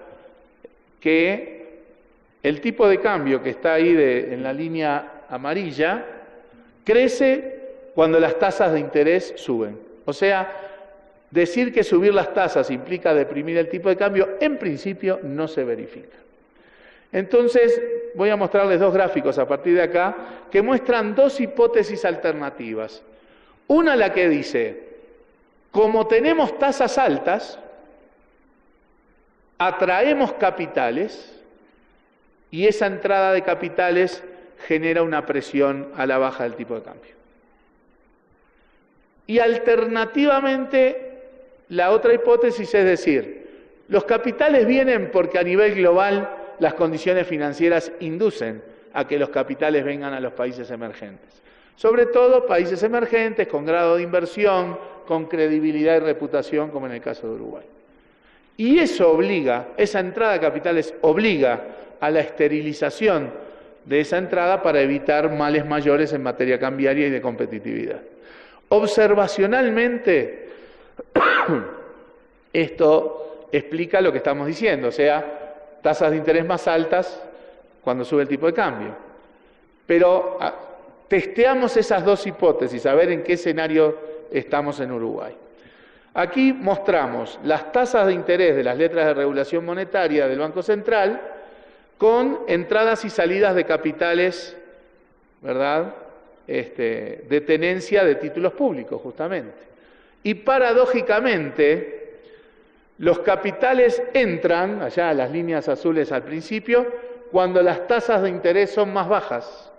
Speaker 2: que el tipo de cambio que está ahí en la línea amarilla crece cuando las tasas de interés suben. O sea, decir que subir las tasas implica deprimir el tipo de cambio, en principio no se verifica. Entonces, voy a mostrarles dos gráficos a partir de acá que muestran dos hipótesis alternativas. Una, la que dice, como tenemos tasas altas, atraemos capitales y esa entrada de capitales genera una presión a la baja del tipo de cambio. Y alternativamente, la otra hipótesis es decir, los capitales vienen porque a nivel global las condiciones financieras inducen a que los capitales vengan a los países emergentes. Sobre todo países emergentes con grado de inversión, con credibilidad y reputación, como en el caso de Uruguay. Y eso obliga, esa entrada de capitales obliga a la esterilización de esa entrada para evitar males mayores en materia cambiaria y de competitividad. Observacionalmente, esto explica lo que estamos diciendo, o sea, tasas de interés más altas cuando sube el tipo de cambio. Pero testeamos esas dos hipótesis, a ver en qué escenario estamos en Uruguay. Aquí mostramos las tasas de interés de las letras de regulación monetaria del Banco Central con entradas y salidas de capitales, ¿verdad?, de tenencia de títulos públicos, justamente. Y paradójicamente, los capitales entran, allá las líneas azules al principio, cuando las tasas de interés son más bajas,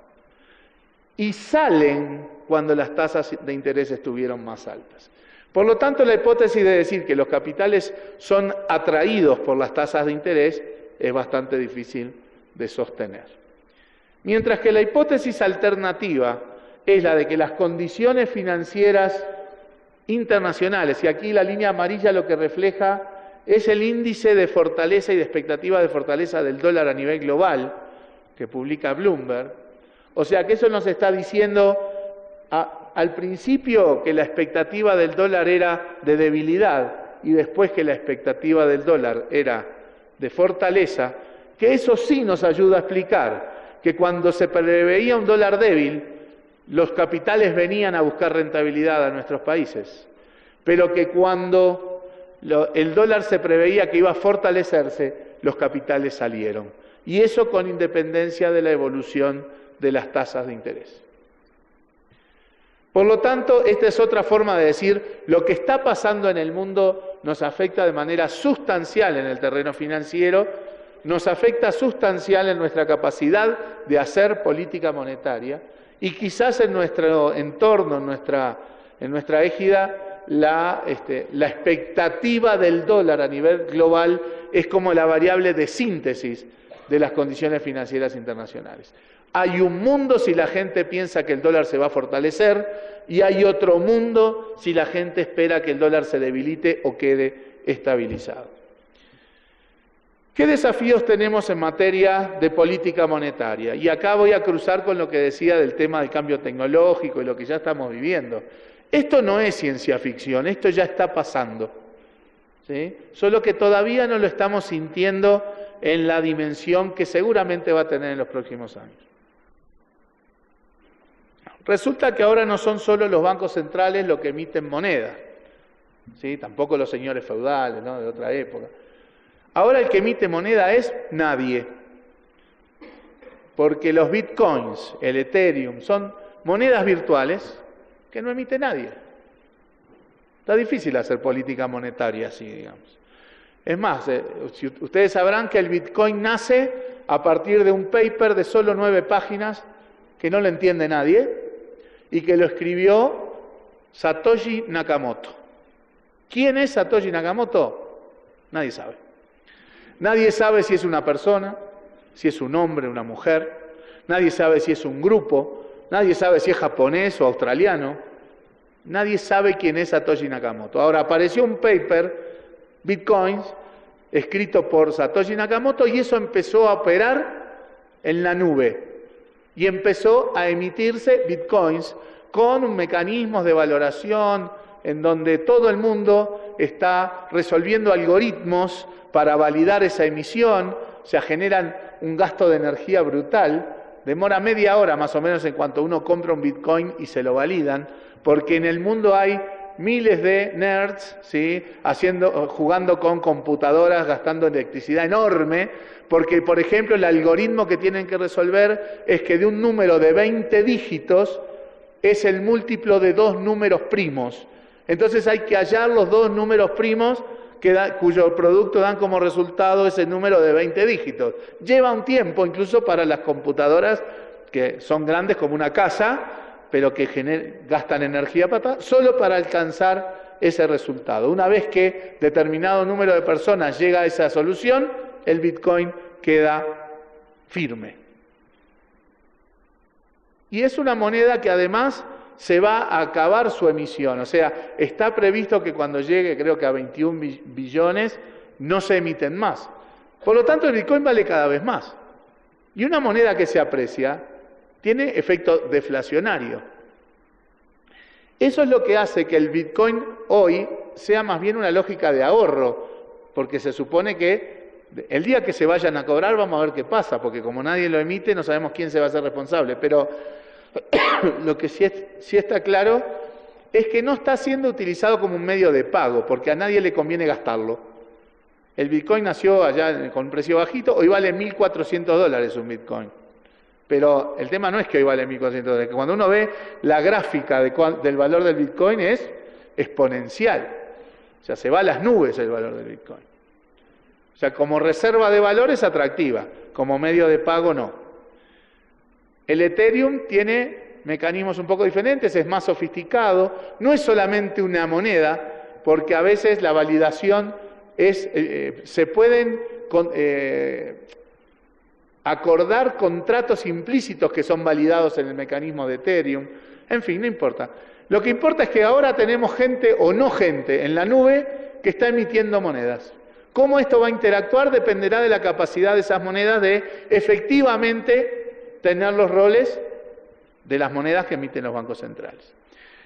Speaker 2: y salen cuando las tasas de interés estuvieron más altas. Por lo tanto, la hipótesis de decir que los capitales son atraídos por las tasas de interés es bastante difícil de sostener. Mientras que la hipótesis alternativa es la de que las condiciones financieras internacionales, y aquí la línea amarilla lo que refleja es el índice de fortaleza y de expectativa de fortaleza del dólar a nivel global, que publica Bloomberg. O sea que eso nos está diciendo al principio que la expectativa del dólar era de debilidad y después que la expectativa del dólar era de fortaleza, que eso sí nos ayuda a explicar que cuando se preveía un dólar débil, los capitales venían a buscar rentabilidad a nuestros países, pero que cuando el dólar se preveía que iba a fortalecerse, los capitales salieron. Y eso con independencia de la evolución de las tasas de interés. Por lo tanto, esta es otra forma de decir, lo que está pasando en el mundo nos afecta de manera sustancial en el terreno financiero, nos afecta sustancial en nuestra capacidad de hacer política monetaria y quizás en nuestro entorno, en nuestra égida, la expectativa del dólar a nivel global es como la variable de síntesis de las condiciones financieras internacionales. Hay un mundo si la gente piensa que el dólar se va a fortalecer y hay otro mundo si la gente espera que el dólar se debilite o quede estabilizado. ¿Qué desafíos tenemos en materia de política monetaria? Y acá voy a cruzar con lo que decía del tema del cambio tecnológico y lo que ya estamos viviendo. Esto no es ciencia ficción, esto ya está pasando, ¿sí? Solo que todavía no lo estamos sintiendo en la dimensión que seguramente va a tener en los próximos años. Resulta que ahora no son solo los bancos centrales los que emiten moneda, ¿sí? Tampoco los señores feudales, ¿no?, de otra época. Ahora el que emite moneda es nadie, porque los bitcoins, el Ethereum, son monedas virtuales que no emite nadie. Está difícil hacer política monetaria así, digamos. Es más, si ustedes sabrán que el Bitcoin nace a partir de un paper de solo 9 páginas que no lo entiende nadie y que lo escribió Satoshi Nakamoto. ¿Quién es Satoshi Nakamoto? Nadie sabe. Nadie sabe si es una persona, si es un hombre, una mujer. Nadie sabe si es un grupo. Nadie sabe si es japonés o australiano. Nadie sabe quién es Satoshi Nakamoto. Ahora apareció un paper, Bitcoins, escrito por Satoshi Nakamoto, y eso empezó a operar en la nube. Y empezó a emitirse Bitcoins con un mecanismo de valoración en donde todo el mundo está resolviendo algoritmos para validar esa emisión. O sea, generan un gasto de energía brutal. Demora media hora más o menos en cuanto uno compra un Bitcoin y se lo validan, porque en el mundo hay miles de nerds, ¿sí?, jugando con computadoras, gastando electricidad enorme, porque, por ejemplo, el algoritmo que tienen que resolver es que de un número de 20 dígitos es el múltiplo de 2 números primos. Entonces hay que hallar los 2 números primos cuyo producto dan como resultado ese número de 20 dígitos. Lleva un tiempo incluso para las computadoras que son grandes como una casa, pero que gastan energía solo para alcanzar ese resultado. Una vez que determinado número de personas llega a esa solución, el Bitcoin queda firme. Y es una moneda que además se va a acabar su emisión. O sea, está previsto que cuando llegue, creo que a 21 billones, no se emiten más. Por lo tanto, el Bitcoin vale cada vez más. Y una moneda que se aprecia tiene efecto deflacionario. Eso es lo que hace que el Bitcoin hoy sea más bien una lógica de ahorro, porque se supone que el día que se vayan a cobrar vamos a ver qué pasa, porque como nadie lo emite no sabemos quién se va a hacer responsable, pero lo que sí está claro es que no está siendo utilizado como un medio de pago, porque a nadie le conviene gastarlo. El Bitcoin nació allá con un precio bajito, hoy vale $1.400 un Bitcoin. Pero el tema no es que hoy vale $1.400, que cuando uno ve la gráfica del valor del Bitcoin es exponencial. O sea, se va a las nubes el valor del Bitcoin. O sea, como reserva de valor es atractiva, como medio de pago no. El Ethereum tiene mecanismos un poco diferentes, es más sofisticado, no es solamente una moneda, porque a veces la validación se pueden acordar contratos implícitos que son validados en el mecanismo de Ethereum. En fin, no importa. Lo que importa es que ahora tenemos gente o no gente en la nube que está emitiendo monedas. Cómo esto va a interactuar dependerá de la capacidad de esas monedas de efectivamente tener los roles de las monedas que emiten los bancos centrales.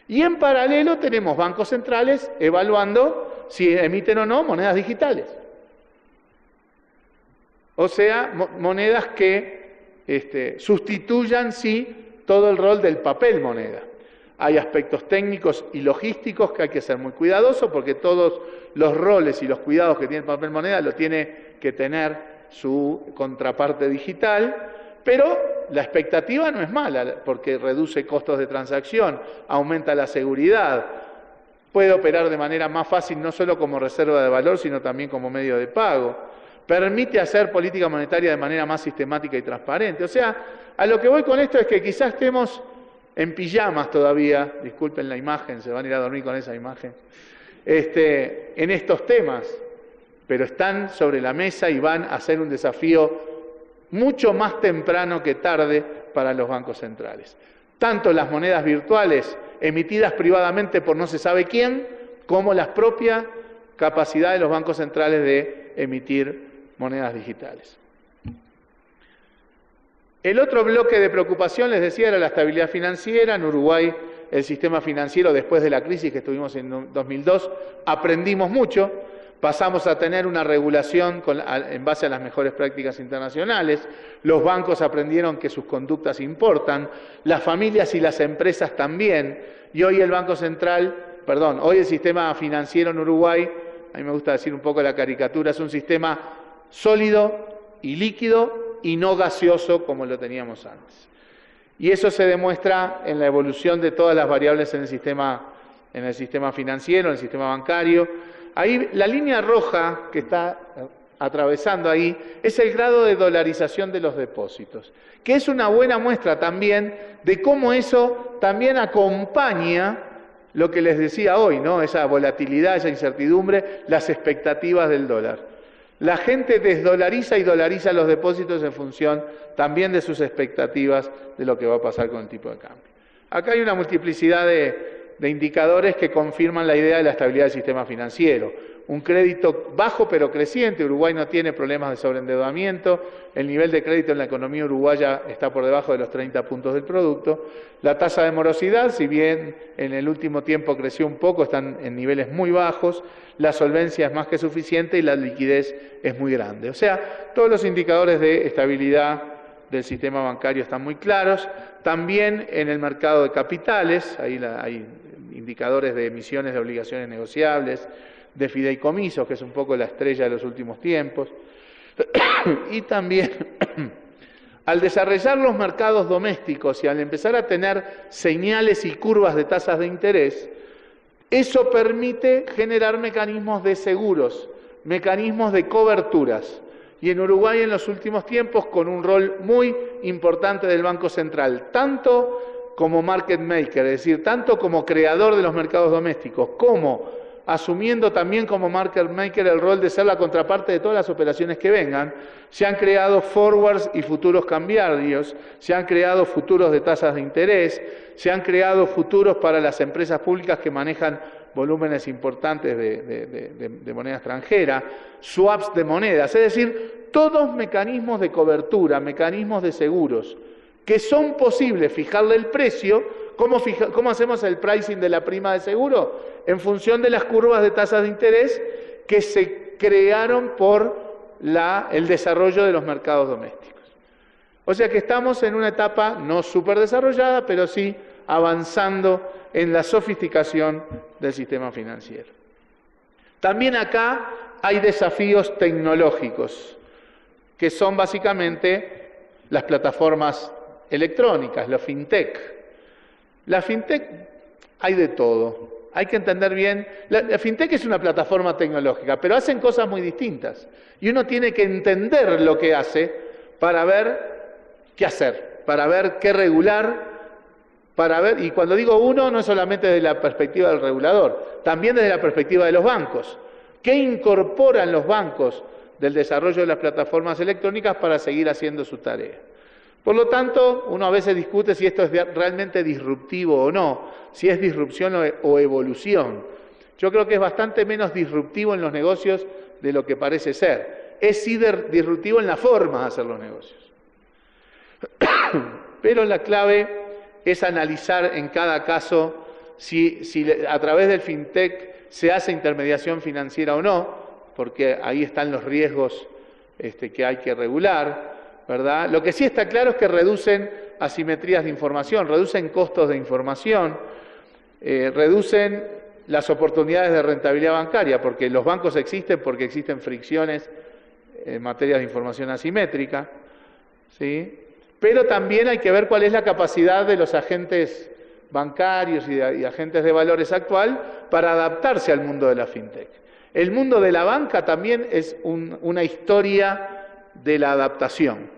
Speaker 2: Y en paralelo tenemos bancos centrales evaluando si emiten o no monedas digitales. O sea, monedas que sustituyan, sí, todo el rol del papel moneda. Hay aspectos técnicos y logísticos que hay que ser muy cuidadosos porque todos los roles y los cuidados que tiene el papel moneda lo tiene que tener su contraparte digital, pero la expectativa no es mala porque reduce costos de transacción, aumenta la seguridad, puede operar de manera más fácil no solo como reserva de valor, sino también como medio de pago. Permite hacer política monetaria de manera más sistemática y transparente. O sea, a lo que voy con esto es que quizás estemos en pijamas todavía, disculpen la imagen, se van a ir a dormir con esa imagen, en estos temas, pero están sobre la mesa y van a ser un desafío mucho más temprano que tarde para los bancos centrales. Tanto las monedas virtuales emitidas privadamente por no se sabe quién, como las propias capacidades de los bancos centrales de emitir monedas digitales. El otro bloque de preocupación, les decía, era la estabilidad financiera. En Uruguay, el sistema financiero, después de la crisis que tuvimos en 2002, aprendimos mucho. Pasamos a tener una regulación en base a las mejores prácticas internacionales. Los bancos aprendieron que sus conductas importan. Las familias y las empresas también. Y hoy hoy el sistema financiero en Uruguay, a mí me gusta decir un poco la caricatura, es un sistema sólido y líquido y no gaseoso como lo teníamos antes. Y eso se demuestra en la evolución de todas las variables en el sistema financiero, en el sistema bancario. Ahí la línea roja que está atravesando ahí es el grado de dolarización de los depósitos, que es una buena muestra también de cómo eso también acompaña lo que les decía hoy, ¿no? Esa volatilidad, esa incertidumbre, las expectativas del dólar. La gente desdolariza y dolariza los depósitos en función también de sus expectativas de lo que va a pasar con el tipo de cambio. Acá hay una multiplicidad de indicadores que confirman la idea de la estabilidad del sistema financiero. Un crédito bajo pero creciente, Uruguay no tiene problemas de sobreendeudamiento, el nivel de crédito en la economía uruguaya está por debajo de los 30 puntos del producto, la tasa de morosidad, si bien en el último tiempo creció un poco, están en niveles muy bajos, la solvencia es más que suficiente y la liquidez es muy grande. O sea, todos los indicadores de estabilidad del sistema bancario están muy claros. También en el mercado de capitales, ahí hay indicadores de emisiones de obligaciones negociables, de fideicomisos, que es un poco la estrella de los últimos tiempos. Y también, al desarrollar los mercados domésticos y al empezar a tener señales y curvas de tasas de interés, eso permite generar mecanismos de seguros, mecanismos de coberturas. Y en Uruguay en los últimos tiempos con un rol muy importante del Banco Central, tanto como market maker, es decir, tanto como creador de los mercados domésticos, como asumiendo también como market maker el rol de ser la contraparte de todas las operaciones que vengan, se han creado forwards y futuros cambiarios, se han creado futuros de tasas de interés, se han creado futuros para las empresas públicas que manejan volúmenes importantes de moneda extranjera, swaps de monedas, es decir, todos mecanismos de cobertura, mecanismos de seguros, que son posibles fijarle el precio. ¿Cómo hacemos el pricing de la prima de seguro? En función de las curvas de tasas de interés que se crearon por el desarrollo de los mercados domésticos. O sea que estamos en una etapa no súper desarrollada, pero sí avanzando en la sofisticación del sistema financiero. También acá hay desafíos tecnológicos, que son básicamente las plataformas electrónicas, los fintech. La fintech hay de todo. Hay que entender bien, la fintech es una plataforma tecnológica, pero hacen cosas muy distintas. Y uno tiene que entender lo que hace para ver qué hacer, para ver qué regular, para ver, y cuando digo uno, no es solamente desde la perspectiva del regulador, también desde la perspectiva de los bancos. ¿Qué incorporan los bancos del desarrollo de las plataformas electrónicas para seguir haciendo su tarea? Por lo tanto, uno a veces discute si esto es realmente disruptivo o no, si es disrupción o evolución. Yo creo que es bastante menos disruptivo en los negocios de lo que parece ser. Es sí disruptivo en la forma de hacer los negocios. Pero la clave es analizar en cada caso si a través del fintech se hace intermediación financiera o no, porque ahí están los riesgos que hay que regular, ¿verdad? Lo que sí está claro es que reducen asimetrías de información, reducen costos de información, reducen las oportunidades de rentabilidad bancaria, porque los bancos existen porque existen fricciones en materia de información asimétrica, ¿sí? Pero también hay que ver cuál es la capacidad de los agentes bancarios y agentes de valores actual para adaptarse al mundo de la fintech. El mundo de la banca también es una historia de la adaptación,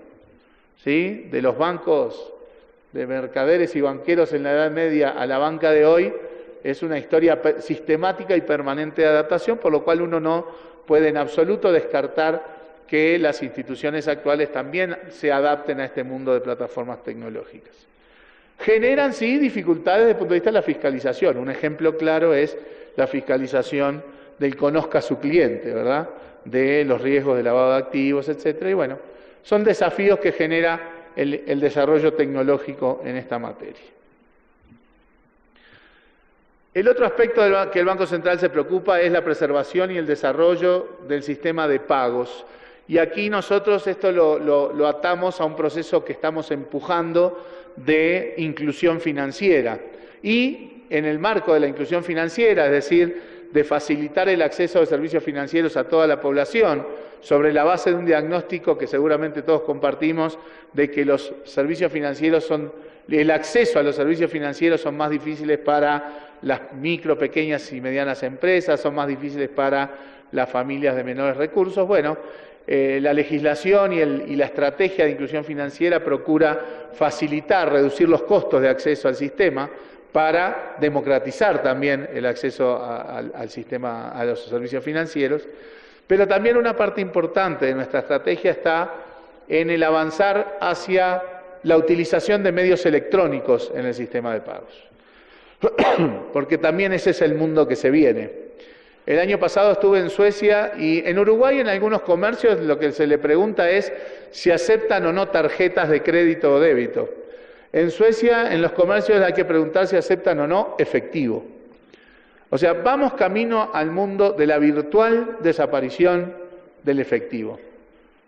Speaker 2: ¿sí? De los bancos de mercaderes y banqueros en la Edad Media a la banca de hoy, es una historia sistemática y permanente de adaptación, por lo cual uno no puede en absoluto descartar que las instituciones actuales también se adapten a este mundo de plataformas tecnológicas. Generan, sí, dificultades desde el punto de vista de la fiscalización. Un ejemplo claro es la fiscalización del conozca a su cliente, ¿verdad? De los riesgos de lavado de activos, etcétera. Y bueno, son desafíos que genera el desarrollo tecnológico en esta materia. El otro aspecto que el Banco Central se preocupa es la preservación y el desarrollo del sistema de pagos. Y aquí nosotros esto lo atamos a un proceso que estamos empujando de inclusión financiera. Y en el marco de la inclusión financiera, es decir, de facilitar el acceso a servicios financieros a toda la población, sobre la base de un diagnóstico que seguramente todos compartimos, de que los servicios financieros el acceso a los servicios financieros son más difíciles para las micro, pequeñas y medianas empresas, son más difíciles para las familias de menores recursos. Bueno, la legislación y la estrategia de inclusión financiera procura facilitar, reducir los costos de acceso al sistema para democratizar también el acceso al sistema, a los servicios financieros. Pero también una parte importante de nuestra estrategia está en el avanzar hacia la utilización de medios electrónicos en el sistema de pagos. Porque también ese es el mundo que se viene. El año pasado estuve en Suecia y en Uruguay en algunos comercios lo que se le pregunta es si aceptan o no tarjetas de crédito o débito. En Suecia en los comercios hay que preguntar si aceptan o no efectivo. O sea, vamos camino al mundo de la virtual desaparición del efectivo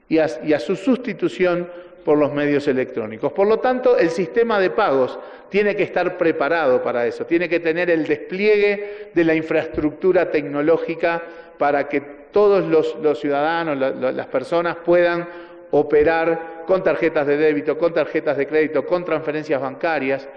Speaker 2: y a su sustitución por los medios electrónicos. Por lo tanto, el sistema de pagos tiene que estar preparado para eso, tiene que tener el despliegue de la infraestructura tecnológica para que todos los ciudadanos, las personas puedan operar con tarjetas de débito, con tarjetas de crédito, con transferencias bancarias.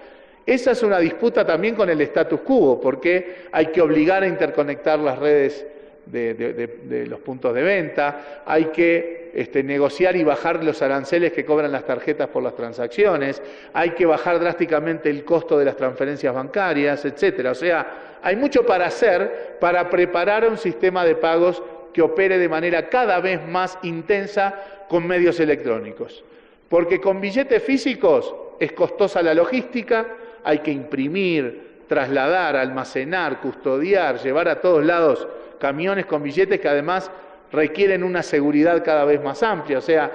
Speaker 2: Esa es una disputa también con el status quo, porque hay que obligar a interconectar las redes de los puntos de venta, hay que negociar y bajar los aranceles que cobran las tarjetas por las transacciones, hay que bajar drásticamente el costo de las transferencias bancarias, etcétera. O sea, hay mucho para hacer para preparar un sistema de pagos que opere de manera cada vez más intensa con medios electrónicos. Porque con billetes físicos es costosa la logística, hay que imprimir, trasladar, almacenar, custodiar, llevar a todos lados camiones con billetes que además requieren una seguridad cada vez más amplia. O sea,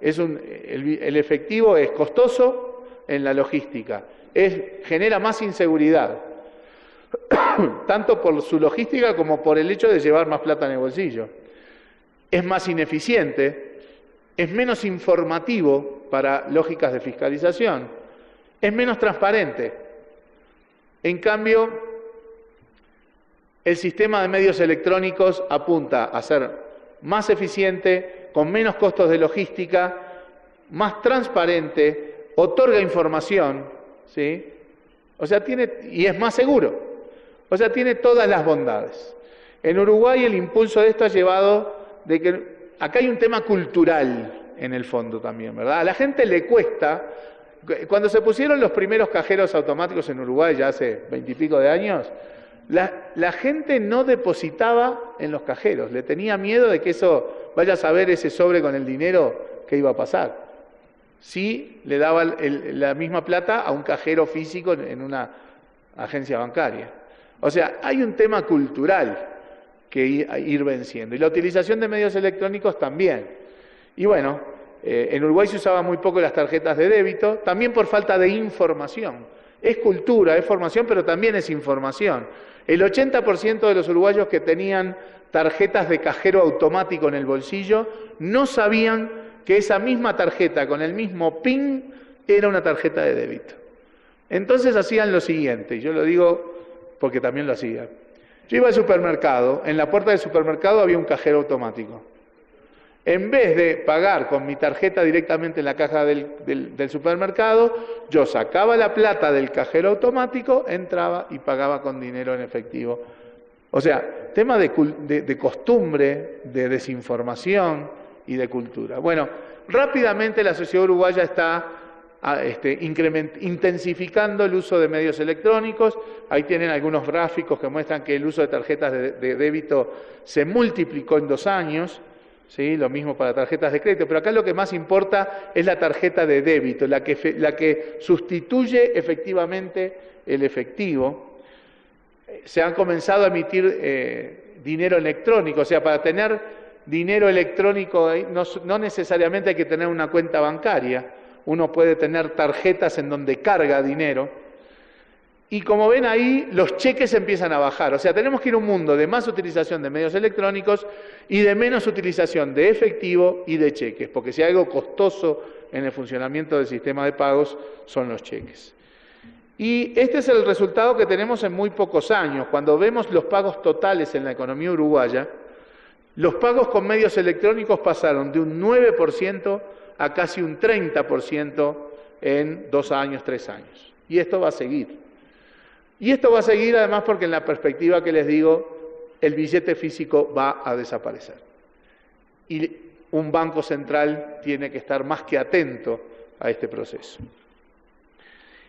Speaker 2: el efectivo es costoso en la logística, genera más inseguridad, tanto por su logística como por el hecho de llevar más plata en el bolsillo. Es más ineficiente, es menos informativo para lógicas de fiscalización, es menos transparente. En cambio, el sistema de medios electrónicos apunta a ser más eficiente, con menos costos de logística, más transparente, otorga información, ¿sí? O sea, y es más seguro. O sea, tiene todas las bondades. En Uruguay el impulso de esto ha llevado de que acá hay un tema cultural en el fondo también, ¿verdad? A la gente le cuesta. Cuando se pusieron los primeros cajeros automáticos en Uruguay, ya hace 20 y pico de años, la gente no depositaba en los cajeros, le tenía miedo de que eso, vaya a saber ese sobre con el dinero que iba a pasar. Sí le daba la misma plata a un cajero físico en una agencia bancaria. O sea, hay un tema cultural que ir venciendo. Y la utilización de medios electrónicos también. Y bueno, en Uruguay se usaba muy poco las tarjetas de débito, también por falta de información. Es cultura, es formación, pero también es información. El 80% de los uruguayos que tenían tarjetas de cajero automático en el bolsillo no sabían que esa misma tarjeta con el mismo PIN era una tarjeta de débito. Entonces hacían lo siguiente, y yo lo digo porque también lo hacía. Yo iba al supermercado, en la puerta del supermercado había un cajero automático. En vez de pagar con mi tarjeta directamente en la caja del supermercado, yo sacaba la plata del cajero automático, entraba y pagaba con dinero en efectivo. O sea, tema de costumbre, de desinformación y de cultura. Bueno, rápidamente la sociedad uruguaya está intensificando el uso de medios electrónicos. Ahí tienen algunos gráficos que muestran que el uso de tarjetas de débito se multiplicó en 2 años. ¿Sí? Lo mismo para tarjetas de crédito, pero acá lo que más importa es la tarjeta de débito, la que sustituye efectivamente el efectivo. Se han comenzado a emitir dinero electrónico, o sea, para tener dinero electrónico no necesariamente hay que tener una cuenta bancaria, uno puede tener tarjetas en donde carga dinero. Y como ven ahí, los cheques empiezan a bajar. O sea, tenemos que ir a un mundo de más utilización de medios electrónicos y de menos utilización de efectivo y de cheques, porque si hay algo costoso en el funcionamiento del sistema de pagos son los cheques. Y este es el resultado que tenemos en muy pocos años. Cuando vemos los pagos totales en la economía uruguaya, Los pagos con medios electrónicos pasaron de un 9% a casi un 30% en 2 años, 3 años. Y esto va a seguir. Y esto va a seguir además porque en la perspectiva que les digo, el billete físico va a desaparecer. Y un banco central tiene que estar más que atento a este proceso.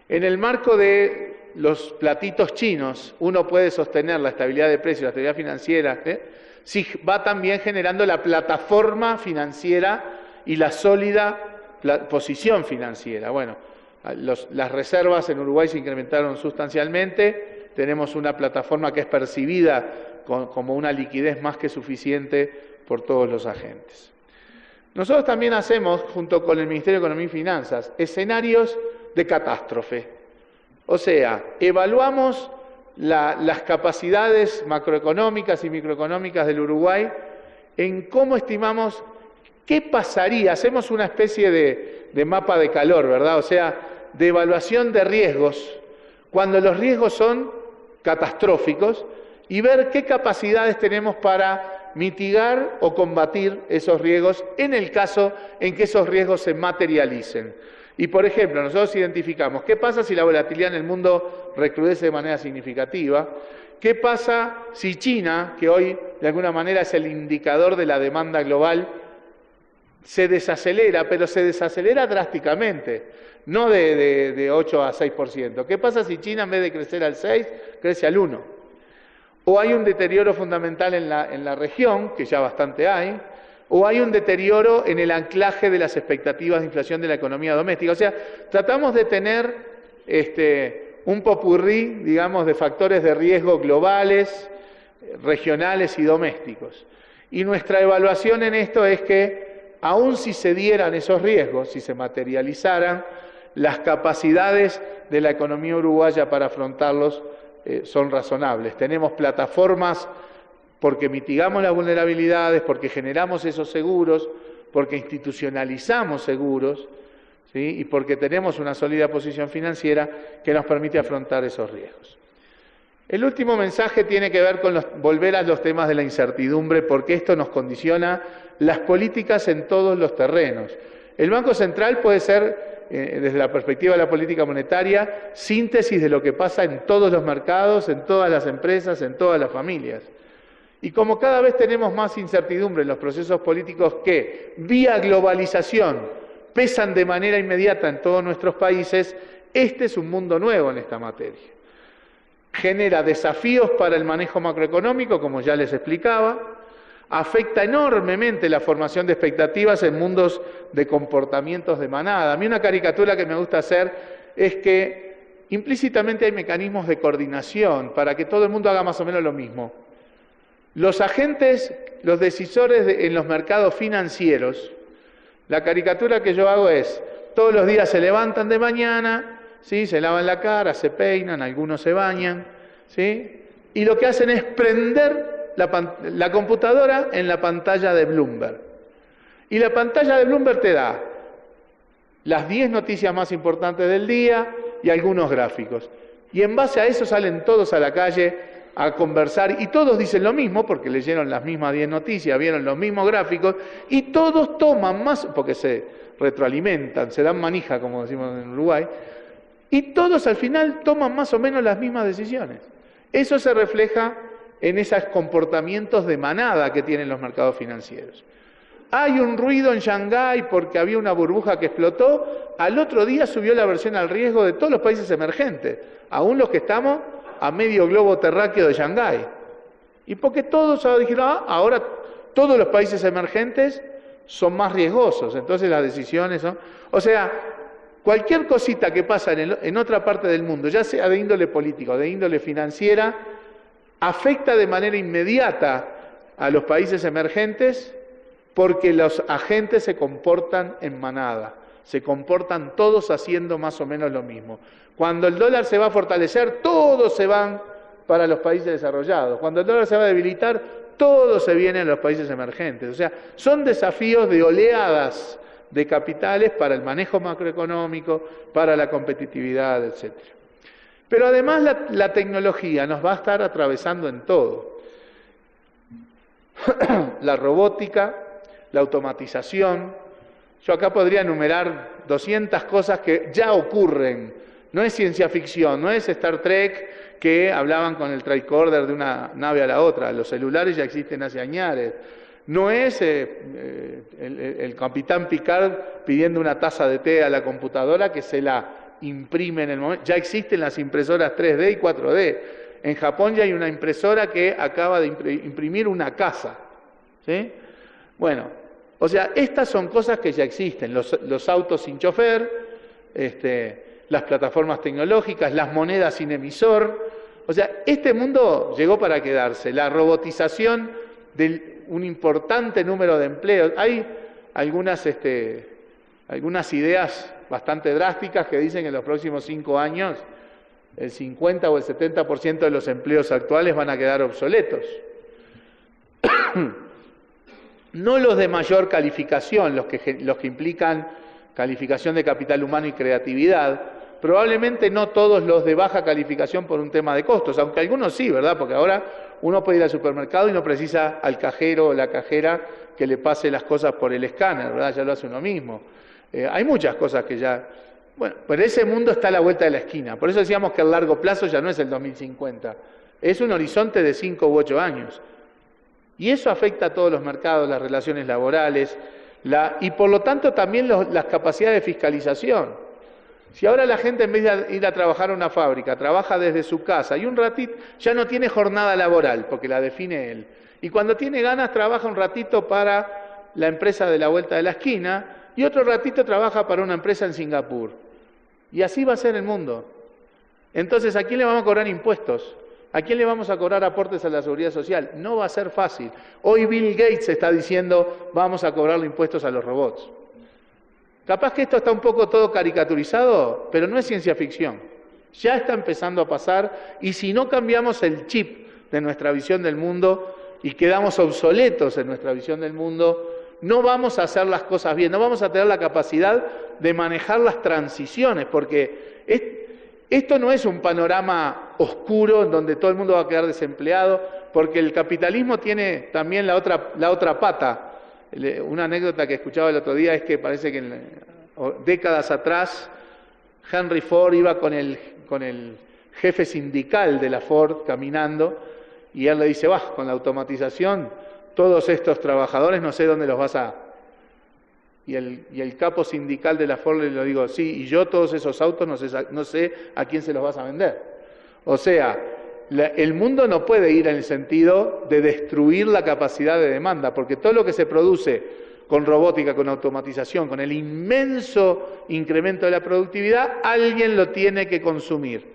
Speaker 2: En el marco de los platitos chinos, uno puede sostener la estabilidad de precios, la estabilidad financiera, si va también generando la plataforma financiera y la sólida posición financiera. Bueno, las reservas en Uruguay se incrementaron sustancialmente, tenemos una plataforma que es percibida como una liquidez más que suficiente por todos los agentes. Nosotros también hacemos, junto con el Ministerio de Economía y Finanzas, escenarios de catástrofe. O sea, evaluamos las capacidades macroeconómicas y microeconómicas del Uruguay en cómo estimamos qué pasaría. Hacemos una especie de mapa de calor, ¿verdad? O sea, de evaluación de riesgos, cuando los riesgos son catastróficos, y ver qué capacidades tenemos para mitigar o combatir esos riesgos en el caso en que esos riesgos se materialicen. Y, por ejemplo, nosotros identificamos qué pasa si la volatilidad en el mundo recrudece de manera significativa, qué pasa si China, que hoy de alguna manera es el indicador de la demanda global, se desacelera, pero se desacelera drásticamente, no de 8 a 6%. ¿Qué pasa si China en vez de crecer al 6, crece al 1? O hay un deterioro fundamental en la región, que ya bastante hay, o hay un deterioro en el anclaje de las expectativas de inflación de la economía doméstica. O sea, tratamos de tener un popurrí, digamos, de factores de riesgo globales, regionales y domésticos. Y nuestra evaluación en esto es que, aun si se dieran esos riesgos, si se materializaran, las capacidades de la economía uruguaya para afrontarlos son razonables. Tenemos plataformas porque mitigamos las vulnerabilidades, porque generamos esos seguros, porque institucionalizamos seguros, ¿sí? Y porque tenemos una sólida posición financiera que nos permite afrontar esos riesgos. El último mensaje tiene que ver con volver a los temas de la incertidumbre, porque esto nos condiciona las políticas en todos los terrenos. El Banco Central puede ser, desde la perspectiva de la política monetaria, síntesis de lo que pasa en todos los mercados, en todas las empresas, en todas las familias. Y como cada vez tenemos más incertidumbre en los procesos políticos que, vía globalización, pesan de manera inmediata en todos nuestros países, este es un mundo nuevo en esta materia. Genera desafíos para el manejo macroeconómico, como ya les explicaba, afecta enormemente la formación de expectativas en mundos de comportamientos de manada. A mí una caricatura que me gusta hacer es que implícitamente hay mecanismos de coordinación para que todo el mundo haga más o menos lo mismo. Los agentes, los decisores en los mercados financieros, la caricatura que yo hago es, todos los días se levantan de mañana, ¿sí? Se lavan la cara, se peinan, algunos se bañan, ¿sí? Y lo que hacen es prender la computadora en la pantalla de Bloomberg. Y la pantalla de Bloomberg te da las 10 noticias más importantes del día y algunos gráficos. Y en base a eso salen todos a la calle a conversar, y todos dicen lo mismo, porque leyeron las mismas 10 noticias, vieron los mismos gráficos, y todos toman más, porque se retroalimentan, se dan manija, como decimos en Uruguay, y todos al final toman más o menos las mismas decisiones. Eso se refleja en esos comportamientos de manada que tienen los mercados financieros. Hay un ruido en Shanghái porque había una burbuja que explotó, al otro día subió la aversión al riesgo de todos los países emergentes, aún los que estamos a medio globo terráqueo de Shanghái. Y porque todos dijeron, ahora todos los países emergentes son más riesgosos, entonces las decisiones son... O sea, cualquier cosita que pasa en otra parte del mundo, ya sea de índole política o de índole financiera, afecta de manera inmediata a los países emergentes porque los agentes se comportan en manada, se comportan todos haciendo más o menos lo mismo. Cuando el dólar se va a fortalecer, todos se van para los países desarrollados. Cuando el dólar se va a debilitar, todos se vienen a los países emergentes. O sea, son desafíos de oleadas de capitales para el manejo macroeconómico, para la competitividad, etc. Pero además la tecnología nos va a estar atravesando en todo. la robótica, la automatización. Yo acá podría enumerar 200 cosas que ya ocurren. No es ciencia ficción, no es Star Trek que hablaban con el tricorder de una nave a la otra. Los celulares ya existen hace años. No es el capitán Picard pidiendo una taza de té a la computadora que se la imprime en el momento. Ya existen las impresoras 3D y 4D. En Japón ya hay una impresora que acaba de imprimir una casa. ¿Sí? Bueno, o sea, estas son cosas que ya existen. Los autos sin chofer, las plataformas tecnológicas, las monedas sin emisor. O sea, este mundo llegó para quedarse. La robotización de un importante número de empleos. Hay algunas ideas bastante drásticas que dicen que en los próximos 5 años el 50 o el 70% de los empleos actuales van a quedar obsoletos. No los de mayor calificación, los que implican calificación de capital humano y creatividad, probablemente no todos los de baja calificación por un tema de costos, aunque algunos sí, ¿verdad? Porque ahora uno puede ir al supermercado y no precisa al cajero o la cajera que le pase las cosas por el escáner, ¿verdad? Ya lo hace uno mismo. Hay muchas cosas que ya... Bueno, pero ese mundo está a la vuelta de la esquina. Por eso decíamos que el largo plazo ya no es el 2050. Es un horizonte de 5 u 8 años. Y eso afecta a todos los mercados, las relaciones laborales, y por lo tanto también las capacidades de fiscalización. Si ahora la gente en vez de ir a trabajar a una fábrica, trabaja desde su casa y un ratito, ya no tiene jornada laboral, porque la define él. Y cuando tiene ganas trabaja un ratito para la empresa de la vuelta de la esquina y otro ratito trabaja para una empresa en Singapur. Y así va a ser el mundo. Entonces, ¿a quién le vamos a cobrar impuestos? ¿A quién le vamos a cobrar aportes a la seguridad social? No va a ser fácil. Hoy Bill Gates está diciendo, vamos a cobrarle impuestos a los robots. Capaz que esto está un poco todo caricaturizado, pero no es ciencia ficción. Ya está empezando a pasar, y si no cambiamos el chip de nuestra visión del mundo y quedamos obsoletos en nuestra visión del mundo, no vamos a hacer las cosas bien, no vamos a tener la capacidad de manejar las transiciones, porque esto no es un panorama oscuro en donde todo el mundo va a quedar desempleado, porque el capitalismo tiene también la otra pata. Una anécdota que escuchaba el otro día es que parece que décadas atrás Henry Ford iba con el jefe sindical de la Ford caminando y él le dice, con la automatización todos estos trabajadores no sé dónde los vas a... Y el capo sindical de la Ford le digo, sí, y yo todos esos autos no sé a quién se los vas a vender. O sea, el mundo no puede ir en el sentido de destruir la capacidad de demanda, porque todo lo que se produce con robótica, con automatización, con el inmenso incremento de la productividad, alguien lo tiene que consumir.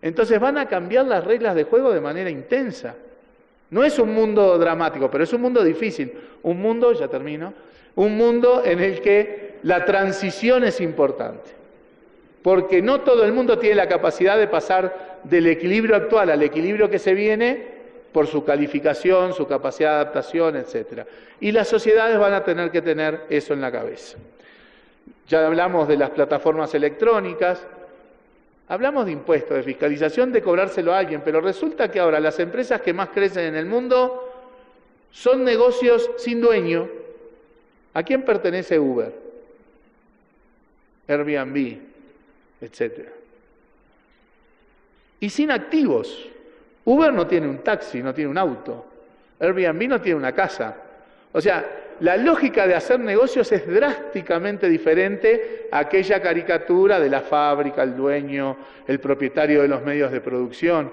Speaker 2: Entonces van a cambiar las reglas de juego de manera intensa. No es un mundo dramático, pero es un mundo difícil. Un mundo en el que la transición es importante. Porque no todo el mundo tiene la capacidad de pasar del equilibrio actual al equilibrio que se viene por su calificación, su capacidad de adaptación, etc. Y las sociedades van a tener que tener eso en la cabeza. Ya hablamos de las plataformas electrónicas, hablamos de impuestos, de fiscalización, de cobrárselo a alguien, pero resulta que ahora las empresas que más crecen en el mundo son negocios sin dueño. ¿A quién pertenece Uber? Airbnb, etcétera. Y sin activos. Uber no tiene un taxi, no tiene un auto. Airbnb no tiene una casa. O sea, la lógica de hacer negocios es drásticamente diferente a aquella caricatura de la fábrica, el dueño, el propietario de los medios de producción.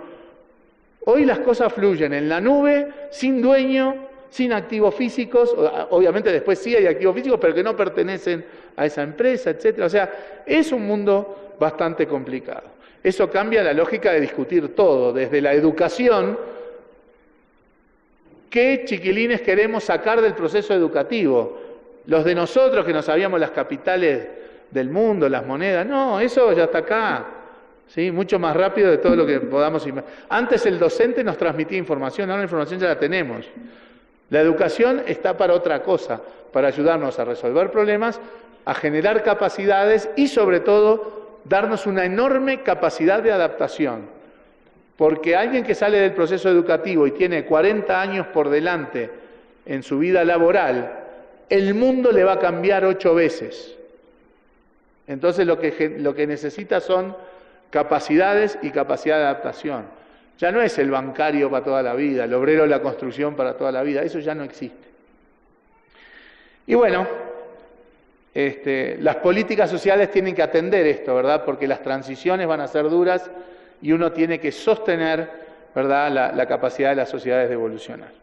Speaker 2: Hoy las cosas fluyen en la nube, sin dueño, sin activos físicos. Obviamente después sí hay activos físicos, pero que no pertenecen a esa empresa, etcétera. O sea, es un mundo bastante complicado. Eso cambia la lógica de discutir todo, desde la educación. ¿Qué chiquilines queremos sacar del proceso educativo? Los de nosotros que no sabíamos las capitales del mundo, las monedas, no, eso ya está acá, ¿sí? Mucho más rápido de todo lo que podamos imaginar. Antes el docente nos transmitía información, ahora la información ya la tenemos. La educación está para otra cosa, para ayudarnos a resolver problemas, a generar capacidades y sobre todo darnos una enorme capacidad de adaptación. Porque alguien que sale del proceso educativo y tiene 40 años por delante en su vida laboral, el mundo le va a cambiar 8 veces. Entonces lo que necesita son capacidades y capacidad de adaptación. Ya no es el bancario para toda la vida, el obrero de la construcción para toda la vida, eso ya no existe. Y bueno, las políticas sociales tienen que atender esto, ¿verdad? Porque las transiciones van a ser duras y uno tiene que sostener, ¿verdad?, la capacidad de las sociedades de evolucionar.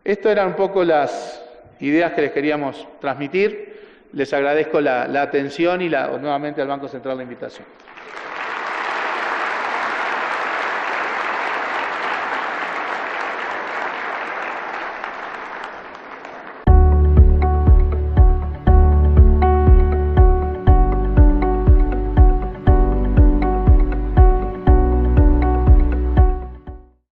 Speaker 2: Esto eran un poco las ideas que les queríamos transmitir. Les agradezco la atención y nuevamente al Banco Central la invitación.